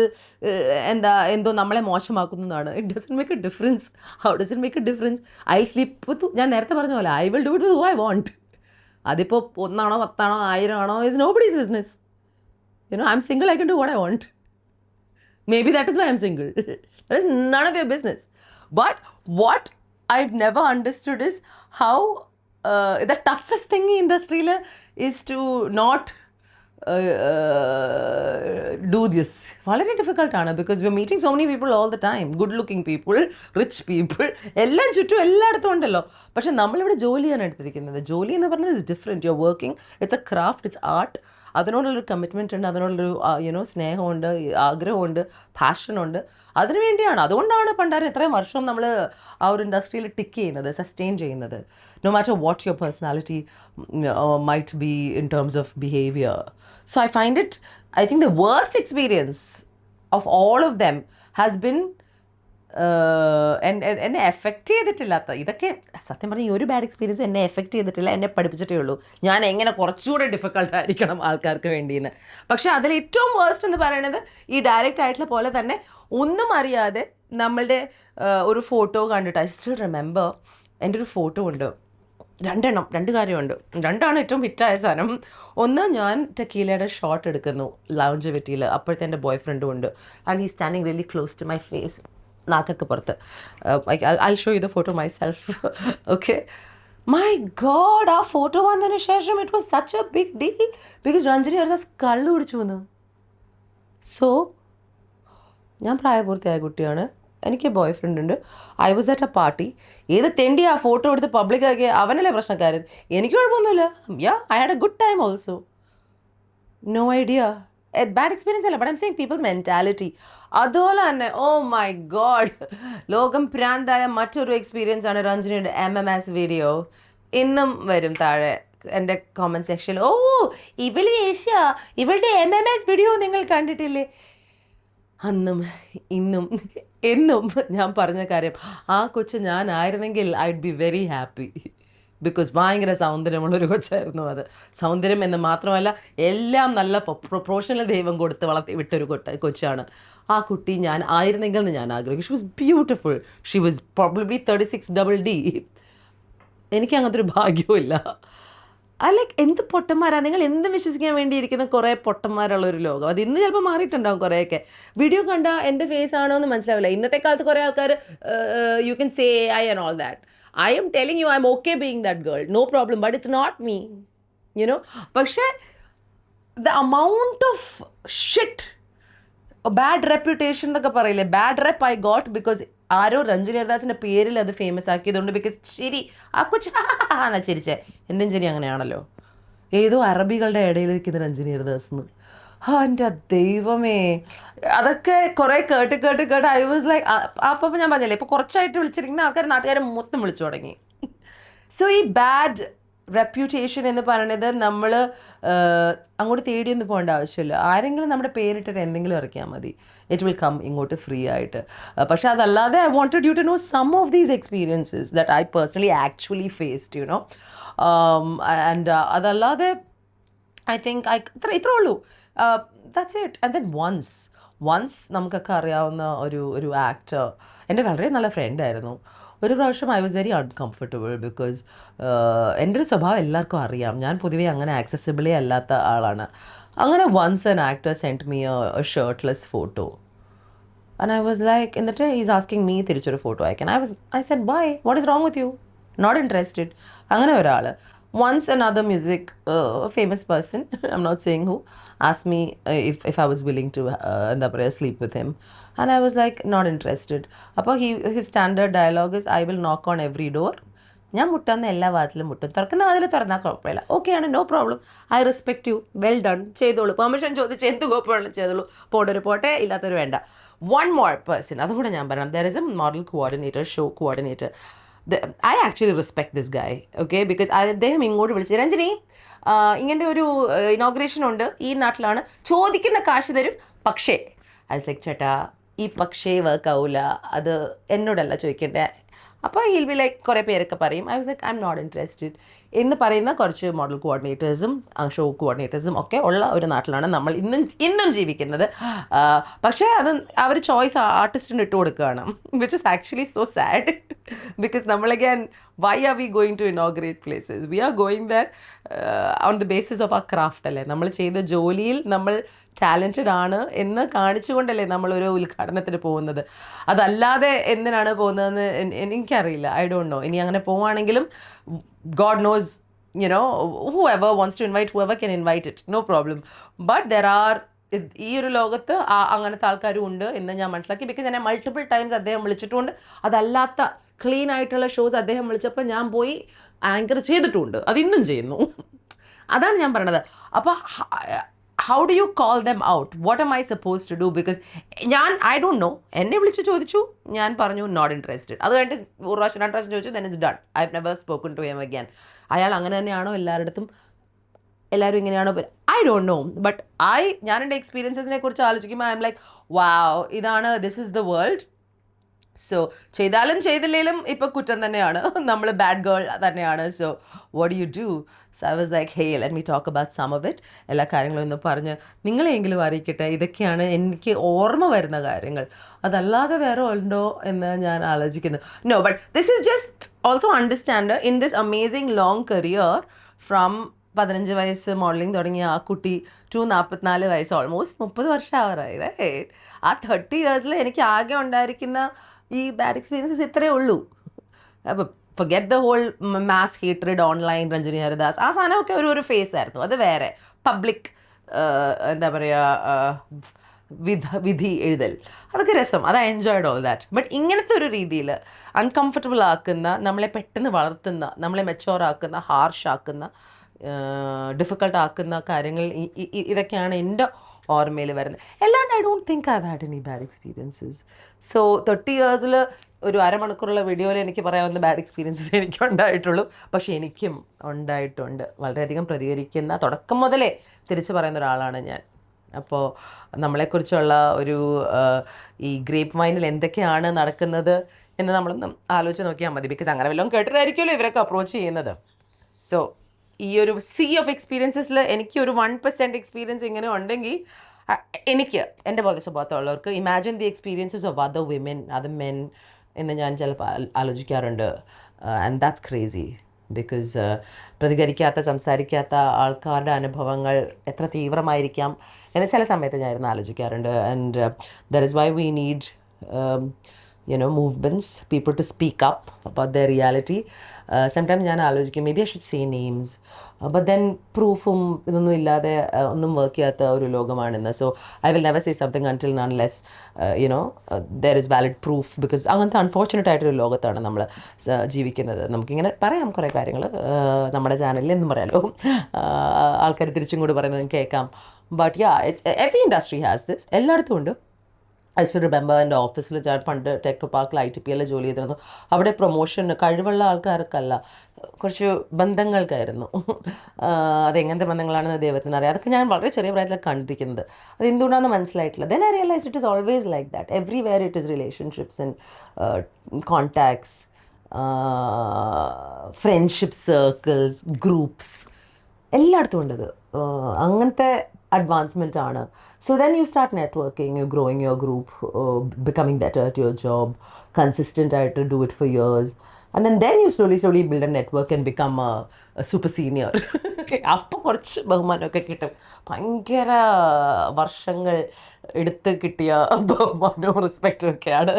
എന്തോ നമ്മളെ മോശമാക്കുന്നതാണ്. It doesn't make a difference. How does it make a difference? I sleep with, ഞാൻ നേരത്തെ പറഞ്ഞ പോലെ, I will do it with who I want. അതിപ്പോൾ 1 ആണോ 10 ആണോ 1000 ആണോ is nobody's business. I am single, I can do what I want. Maybe that is why I'm single. That is none of your business. But what I've never understood is how the toughest thing in industry is to not do this. വളരെ ഡിഫിക്കൽട്ടാണ് because we are meeting so many people all the time. Good looking people, rich people, എല്ലാം ചുറ്റും എല്ലായിടത്തും ഉണ്ടല്ലോ. പക്ഷെ നമ്മളിവിടെ ജോലിയാണ് എടുത്തിരിക്കുന്നത്. ജോലി എന്ന് പറഞ്ഞാൽ it's different. You are working, it's a craft, it's art. അതിനോടുള്ളൊരു കമ്മിറ്റ്മെൻ്റ് ഉണ്ട്, അതിനോടുള്ളൊരു സ്നേഹമുണ്ട്, ആഗ്രഹമുണ്ട്, പാഷനുണ്ട്. അതിനു വേണ്ടിയാണ്. അതുകൊണ്ടാണ് പണ്ടാരം ഇത്രയും വർഷം നമ്മൾ ആ ഒരു ഇൻഡസ്ട്രിയിൽ ടിക്ക് ചെയ്യുന്നത്, സസ്റ്റെയിൻ ചെയ്യുന്നത്. No matter what your personality might be in terms of behaviour. So I find it, I think the worst experience of all of them has been എന്നെ എഫക്റ്റ് ചെയ്തിട്ടില്ലാത്ത ഇതൊക്കെ. സത്യം പറഞ്ഞാൽ ഈ ഒരു ബാഡ് എക്സ്പീരിയൻസ് എന്നെ എഫക്റ്റ് ചെയ്തിട്ടില്ല, എന്നെ പഠിപ്പിച്ചിട്ടേ ഉള്ളൂ ഞാൻ എങ്ങനെ കുറച്ചുകൂടെ ഡിഫിക്കൾട്ടായിരിക്കണം ആൾക്കാർക്ക് വേണ്ടിയെന്ന്. പക്ഷേ അതിൽ ഏറ്റവും വേർസ്റ്റ് എന്ന് പറയുന്നത് ഈ ഡയറക്റ്റ് ആയിട്ടുള്ള പോലെ തന്നെ ഒന്നും അറിയാതെ നമ്മളുടെ ഒരു ഫോട്ടോ കണ്ടിട്ട്, ഐ സ്റ്റിൽ റിമെമ്പർ, എൻ്റെ ഒരു ഫോട്ടോ ഉണ്ട്, 2 കാര്യമുണ്ട്. 2 ഏറ്റവും ഹിറ്റായ സാധനം. ഒന്ന്, ഞാൻ ടെക്കീലയുടെ ഷോട്ട് എടുക്കുന്നു ലൗഞ്ചവിറ്റിയിൽ. അപ്പോഴത്തെ എൻ്റെ ബോയ് ഫ്രണ്ടും ഉണ്ട്. And he standing really close to my face, നാക്കൊക്കെ പുറത്ത്. I show you the photo myself. Okay, my god, ആ ഫോട്ടോ വന്നതിന് ശേഷം it was such a big deal because Ranjini Haridas കള്ളു കുടിച്ചു വന്നു. സോ ഞാൻ പ്രായപൂർത്തിയായ കുട്ടിയാണ്, എനിക്ക് ബോയ് ഫ്രണ്ട് ഉണ്ട്, I was at a party. ഏത് തെണ്ടി ആ ഫോട്ടോ എടുത്ത് പബ്ലിക്കാക്കി അവനല്ലേ പ്രശ്നക്കാരൻ, എനിക്ക് കുഴപ്പമൊന്നുമില്ല. I had a good time also. No idea, bad experience അല്ല, but I am saying people's mentality. അതുപോലെ തന്നെ ഓ മൈ ഗോഡ്, ലോകം ഭ്രാന്തായ മറ്റൊരു എക്സ്പീരിയൻസ് ആണ് രഞ്ജിനിയുടെ MMS വീഡിയോ. ഇന്നും വരും താഴെ എൻ്റെ കോമൻറ്റ് സെക്ഷനിൽ, ഓ ഇവൾ വേശ്യ, ഇവളുടെ MMS വീഡിയോ നിങ്ങൾ കണ്ടിട്ടില്ലേ. അന്നും ഇന്നും എന്നും ഞാൻ പറഞ്ഞ കാര്യം, ആ കൊച്ച് ഞാനായിരുന്നെങ്കിൽ ഐഡ് ബി വെരി ഹാപ്പി. ബിക്കോസ് ഭയങ്കര സൗന്ദര്യമുള്ളൊരു കൊച്ചായിരുന്നു അത്. സൗന്ദര്യം എന്ന് മാത്രമല്ല, എല്ലാം നല്ല പ്രൊപ്പോർഷണൽ ദൈവം കൊടുത്ത് വളർത്തി വിട്ടൊരു കൊച്ചാണ് ആ കുട്ടി. ഞാൻ ആയിരുന്നെങ്കിൽ എന്ന് ഞാൻ ആഗ്രഹിക്കും. She was beautiful. She was probably 36DD. എനിക്ക് അങ്ങനത്തെ ഒരു ഭാഗ്യവും ഇല്ല. ലൈക്ക് എന്ത് പൊട്ടന്മാരാണ് നിങ്ങൾ, എന്ത് വിശ്വസിക്കാൻ വേണ്ടിയിരിക്കുന്ന കുറേ പൊട്ടന്മാരുള്ളൊരു ലോകം. അത് ഇന്ന് ചിലപ്പോൾ മാറിയിട്ടുണ്ടാവും കുറേയൊക്കെ. വീഡിയോ കണ്ടാൽ എൻ്റെ ഫേസ് ആണോ എന്ന് മനസ്സിലാവില്ല. ഇന്നത്തെ കാലത്ത് കുറേ ആൾക്കാർ you can say I and all that. I am telling you, I'm okay being that girl, no problem, but it's not me, you know. പക്ഷേ the amount of shit, bad reputation എന്നൊക്കെ പറയില്ലേ, bad rep I got because ആരോ രഞ്ജിനി ഹരിദാസിൻ്റെ പേരിൽ അത് famous ആക്കിയതുകൊണ്ട്. Because ശരി ആ കൊച്ചു എന്നാ ചിരിച്ചേ, എൻ്റെ ശരി അങ്ങനെയാണല്ലോ, ഏതോ അറബികളുടെ ഇടയിൽ നിൽക്കുന്ന രഞ്ജിനി ഹരിദാസ് എന്ന്. എൻ്റെ ദൈവമേ, അതൊക്കെ കുറേ കേട്ട് ഐ വാസ് ലൈക്ക്, അപ്പം ഞാൻ പറഞ്ഞില്ലേ ഇപ്പോൾ കുറച്ചായിട്ട് വിളിച്ചിരിക്കുന്ന ആൾക്കാർ നാട്ടുകാരെ മൊത്തം വിളിച്ചു തുടങ്ങി. സോ ഈ ബാഡ് റെപ്യൂട്ടേഷൻ എന്ന് പറയുന്നത് നമ്മൾ അങ്ങോട്ട് തേടിയൊന്നും പോകേണ്ട ആവശ്യമില്ല. ആരെങ്കിലും നമ്മുടെ പേരിട്ടിട്ട് എന്തെങ്കിലും ഇറക്കിയാൽ മതി, ഇറ്റ് വിൽ കം ഇങ്ങോട്ട് ഫ്രീ ആയിട്ട്. പക്ഷെ അതല്ലാതെ I wanted you to know some of these experiences that I personally actually faced, you know. And അതല്ലാതെ ഐ തിങ്ക് ഇത്രേ ഉള്ളൂ. That's it. And then once നമുക്കൊക്കെ അറിയാവുന്ന ഒരു ആക്ടർ എൻ്റെ വളരെ നല്ല ഫ്രണ്ടായിരുന്നു. ഒരു പ്രാവശ്യം I was very uncomfortable because എൻ്റെ ഒരു സ്വഭാവം എല്ലാവർക്കും അറിയാം, ഞാൻ പൊതുവേ അങ്ങനെ ആക്സസിബിളേ അല്ലാത്ത ആളാണ്. അങ്ങനെ once an actor sent me a shirtless photo and I was like, എന്നിട്ട് ഈസ് ആസ്കിങ് മീ തിരിച്ചൊരു ഫോട്ടോ അയക്കാൻ. I said why, what is wrong with you, not interested. അങ്ങനെ ഒരാൾ. Once another music famous person, I'm not saying who, asked me if I was willing to sleep with him, and I was like not interested. Appo his standard dialogue is I will knock on every door. ഞാൻ മുട്ടുന്ന എല്ലാ വാതിലും മുട്ടും, തുറക്കുന്ന വാതിൽ തുറന്നാൽ കുഴപ്പമില്ല, okay ആണ്, no problem, I respect you, well done, ചെയ്തോളൂ, പെർമിഷൻ ചോദിച്ച് എന്ത് കുഴപ്പമാണ് ചെയ്തോളൂ, പോടൊരു പോട്ടെ, ഇല്ലാത്തൊരു വേണ്ട. വൺ മോർ പേഴ്സൺ, അതും കൂടെ ഞാൻ പറയാം. There is A model coordinator, show coordinator. I actually respect this guy, okay, because അദ്ദേഹം ഇങ്ങോട്ട് വിളിച്ച്, രഞ്ജിനി ഇങ്ങനത്തെ ഒരു ഇനോഗ്രേഷൻ ഉണ്ട്, ഈ നാട്ടിലാണ്, ചോദിക്കുന്ന കാശ് തരും, പക്ഷേ ഐ വാസ് ലൈക്ക്, ചേട്ടാ ഈ പക്ഷേ വർക്ക് ആവില്ല, അത് എന്നോടല്ല ചോദിക്കണ്ടേ. അപ്പോൾ ഹീൽ ബി ലൈക്ക് കുറേ പേരൊക്കെ പറയും. I was like I M not interested എന്ന് പറയുന്ന കുറച്ച് മോഡൽ കോർഡിനേറ്റേഴ്സും ഷോ കോർഡിനേറ്റേഴ്സും ഒക്കെ ഉള്ള ഒരു നാട്ടിലാണ് നമ്മൾ ഇന്നും ജീവിക്കുന്നത്. പക്ഷേ അത് അവർ ചോയ്സ് ആർട്ടിസ്റ്റിന് ഇട്ട് കൊടുക്കുകയാണ്, which is actually so sad because നമ്മൾ again why are we going to inaugurate places, we are going that on the basis of ആ ക്രാഫ്റ്റ് അല്ലേ, നമ്മൾ ചെയ്ത ജോലിയിൽ നമ്മൾ ടാലൻറ്റഡ് ആണ് എന്ന് കാണിച്ചുകൊണ്ടല്ലേ നമ്മളൊരു ഉദ്ഘാടനത്തിന് പോകുന്നത്. അതല്ലാതെ എന്തിനാണ് പോകുന്നതെന്ന് എനിക്കറിയില്ല, ഐ ഡോണ്ട് നോ. ഇനി അങ്ങനെ പോവുകയാണെങ്കിലും God knows, you know, whoever wants to invite, whoever can invite it, no problem. But there are, ഈ ഒരു ലോകത്ത് അങ്ങനത്തെ ആൾക്കാരും ഉണ്ട് എന്ന് ഞാൻ മനസ്സിലാക്കി. ബിക്കോസ് എന്നെ മൾട്ടിപ്പിൾ ടൈംസ് അദ്ദേഹം വിളിച്ചിട്ടുണ്ട്. അതല്ലാത്ത ക്ലീൻ ആയിട്ടുള്ള ഷോസ് അദ്ദേഹം വിളിച്ചപ്പോൾ ഞാൻ പോയി ആങ്കർ ചെയ്തിട്ടുണ്ട്, അതിന്നും ചെയ്യുന്നു. അതാണ് ഞാൻ പറയണത്. അപ്പോൾ how do you call them out? What am I supposed to do? Because I don't know. എന്നെ വിളിച്ച് ചോദിച്ചു, ഞാൻ പറഞ്ഞു നോട്ട് ഇൻട്രസ്റ്റഡ്. അത് കഴിഞ്ഞിട്ട് ഒരു പ്രാവശ്യം രണ്ട് പ്രാവശ്യം ചോദിച്ചു, then it's done. I've never spoken to him again. അയാൾ അങ്ങനെ തന്നെയാണോ എല്ലാവരുടെയും, എല്ലാവരും ഇങ്ങനെയാണോ, ഐ ഡോണ്ട് നോ. ബട്ട് ഞാൻ എൻ്റെ എക്സ്പീരിയൻസസിനെ കുറിച്ച് ആലോചിക്കുമ്പോൾ ഐ എം ലൈക്ക്, വാവ്, ഇതാണ്, this is the world. So ചെയ്താലും ചെയ്തില്ലെങ്കിലും ഇപ്പോൾ കുറ്റം തന്നെയാണ്, നമ്മൾ ബാഡ് ഗേൾ തന്നെയാണ്. So what do you do? So I was like, hey, let me talk about some of it. എല്ലാ കാര്യങ്ങളും ഒന്ന് പറഞ്ഞ് നിങ്ങളെങ്കിലും അറിയിക്കട്ടെ. ഇതൊക്കെയാണ് എനിക്ക് ഓർമ്മ വരുന്ന കാര്യങ്ങൾ, അതല്ലാതെ വേറെ ഉണ്ടോ എന്ന് ഞാൻ ആലോചിക്കുന്നു. No, but this is just also understand in this amazing long career from 15 വയസ്സ് മോഡലിംഗ് തുടങ്ങിയ ആ കുട്ടി ടു 44 വയസ്സ്, ഓൾമോസ്റ്റ് 30 വർഷം ആവാറായി, റൈറ്റ്? ആ 30 ഇയേഴ്സിൽ എനിക്ക് ആകെ ഉണ്ടായിരിക്കുന്ന ഈ ബാഡ് എക്സ്പീരിയൻസസ് ഇത്രയേ ഉള്ളൂ. അപ്പം forget the whole mass hatred online Ranjini Haridas, ആ സാധനമൊക്കെ ഒരു ഫേസ് ആയിരുന്നു. അത് വേറെ പബ്ലിക് എന്താ പറയുക വിധി എഴുതൽ, അതൊക്കെ രസം, അത് I enjoyed all that. But ഇങ്ങനത്തെ ഒരു രീതിയിൽ അൺകംഫർട്ടബിൾ ആക്കുന്ന, നമ്മളെ പെട്ടെന്ന് വളർത്തുന്ന, നമ്മളെ മെച്ചോർ ആക്കുന്ന, ഹാർഷ് ആക്കുന്ന, ഡിഫിക്കൾട്ട് ആക്കുന്ന കാര്യങ്ങൾ ഇതൊക്കെയാണ് എൻ്റെ ഓർമ്മയിൽ വരുന്നത്. അല്ലാണ്ട് I don't think I had any bad experiences. So 30 ഇയേഴ്സിൽ ഒരു അരമണിക്കൂറുള്ള വീഡിയോയിൽ എനിക്ക് പറയാവുന്ന ബാഡ് എക്സ്പീരിയൻസസ് എനിക്ക് ഉണ്ടായിട്ടുള്ളൂ. പക്ഷേ എനിക്കും ഉണ്ടായിട്ടുണ്ട്. വളരെയധികം പ്രതികരിക്കുന്ന, തുടക്കം മുതലേ തിരിച്ചു പറയുന്ന ഒരാളാണ് ഞാൻ. അപ്പോൾ നമ്മളെക്കുറിച്ചുള്ള ഒരു ഈ ഗ്രേപ്പ് വൈനിൽ എന്തൊക്കെയാണ് നടക്കുന്നത് എന്ന് നമ്മളൊന്ന് ആലോചിച്ച് നോക്കിയാൽ മതി. ബിക്കോസ് അങ്ങനെ വല്ലതും കേട്ടിട്ടായിരിക്കുമല്ലോ ഇവരൊക്കെ അപ്രോച്ച് ചെയ്യുന്നത്. സോ ഈ ഒരു സീ ഓഫ് എക്സ്പീരിയൻസസിൽ എനിക്ക് ഒരു 1% എക്സ്പീരിയൻസ് ഇങ്ങനെ ഉണ്ടെങ്കിൽ, എനിക്ക് എൻ്റെ പോലെ സ്വഭാവത്തുള്ളവർക്ക് imagine the experiences of other women, other men എന്ന് ഞാൻ ചിലപ്പോൾ ആലോചിക്കാറുണ്ട്. And that's crazy. ബിക്കോസ് പ്രതികരിക്കാത്ത, സംസാരിക്കാത്ത ആൾക്കാരുടെ അനുഭവങ്ങൾ എത്ര തീവ്രമായിരിക്കാം എന്ന് ചില സമയത്ത് ഞാൻ ഇരുന്ന് ആലോചിക്കാറുണ്ട്. And that is why we need movements, people to speak up about their reality. Sometimes ഞാൻ ആലോചിക്കും maybe I should say names, but then proofും ഇതൊന്നും ഇല്ലാതെ ഒന്നും വർക്ക് ചെയ്യാത്ത ഒരു ലോകമാണെന്ന്. So I will never say something until and unless there is valid proof, because അങ്ങനത്തെ unfortunate ആയിട്ടൊരു ലോകത്താണ് നമ്മൾ ജീവിക്കുന്നത്. നമുക്കിങ്ങനെ പറയാം കുറേ കാര്യങ്ങൾ, നമ്മുടെ ചാനലിൽ എന്നും പറയാമല്ലോ, ആൾക്കാർ തിരിച്ചും കൂടി പറയുന്നത് കേൾക്കാം. But every industry has this, എല്ലായിടത്തും ഉണ്ട്. ഐ സ്റ്റിൽ റിമെമ്പർ എൻ്റെ ഓഫീസിൽ ഞാൻ പണ്ട് ടെക്നോ പാർക്കിൽ ITPL ജോലി ചെയ്തിരുന്നു. അവിടെ പ്രൊമോഷന് കഴിവുള്ള ആൾക്കാർക്കല്ല, കുറച്ച് ബന്ധങ്ങൾക്കായിരുന്നു. അതെങ്ങനത്തെ ബന്ധങ്ങളാണെന്ന് ദൈവത്തിന് അറിയാം. അതൊക്കെ ഞാൻ വളരെ ചെറിയ പ്രായത്തിൽ കണ്ടിരിക്കുന്നത്. അത് എന്തുകൊണ്ടാണെന്ന് മനസ്സിലായിട്ടില്ല. Then I realise it is always like that. Everywhere it is relationships and contacts, friendship circles, groups, എല്ലായിടത്തും ഉണ്ടത്. അങ്ങനത്തെ advancement ആണ്. So then you start networking, you're growing your group, becoming better at your job, consistent to do it for years, and then you slowly build a network and become a super senior. അപ്പോൾ കുറച്ച് ബഹുമാനമൊക്കെ കിട്ടും. ഭയങ്കര വർഷങ്ങൾ എടുത്ത് കിട്ടിയ ബഹുമാനവും റെസ്പെക്റ്റും ഒക്കെയാണ്.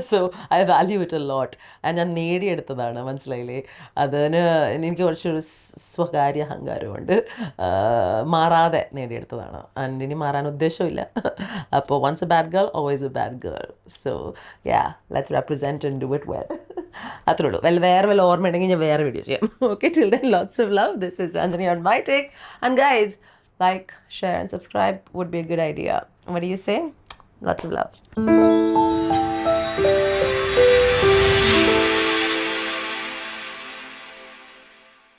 So I value it a lot. ഞാൻ നേടിയെടുത്തതാണ്, മനസ്സിലായില്ലേ? അതിന് എനിക്ക് കുറച്ചൊരു സ്വകാര്യ അഹങ്കാരമുണ്ട്, മാറാതെ നേടിയെടുത്തതാണ്. ആൻഡ് ഇനി മാറാൻ ഉദ്ദേശമില്ല. അപ്പോൾ once a bad girl, always a bad girl. So yeah, let's represent and do it well. അത്രേ ഉള്ളൂ. വേറെ വല്ല ഓർമ്മ ഉണ്ടെങ്കിൽ ഞാൻ വേറെ വീഡിയോ ചെയ്യാം. Okay, till then, lots of love. This is Ranjani on My Take. And guys, like, share and subscribe would be a good idea. What do you say? Lots of love.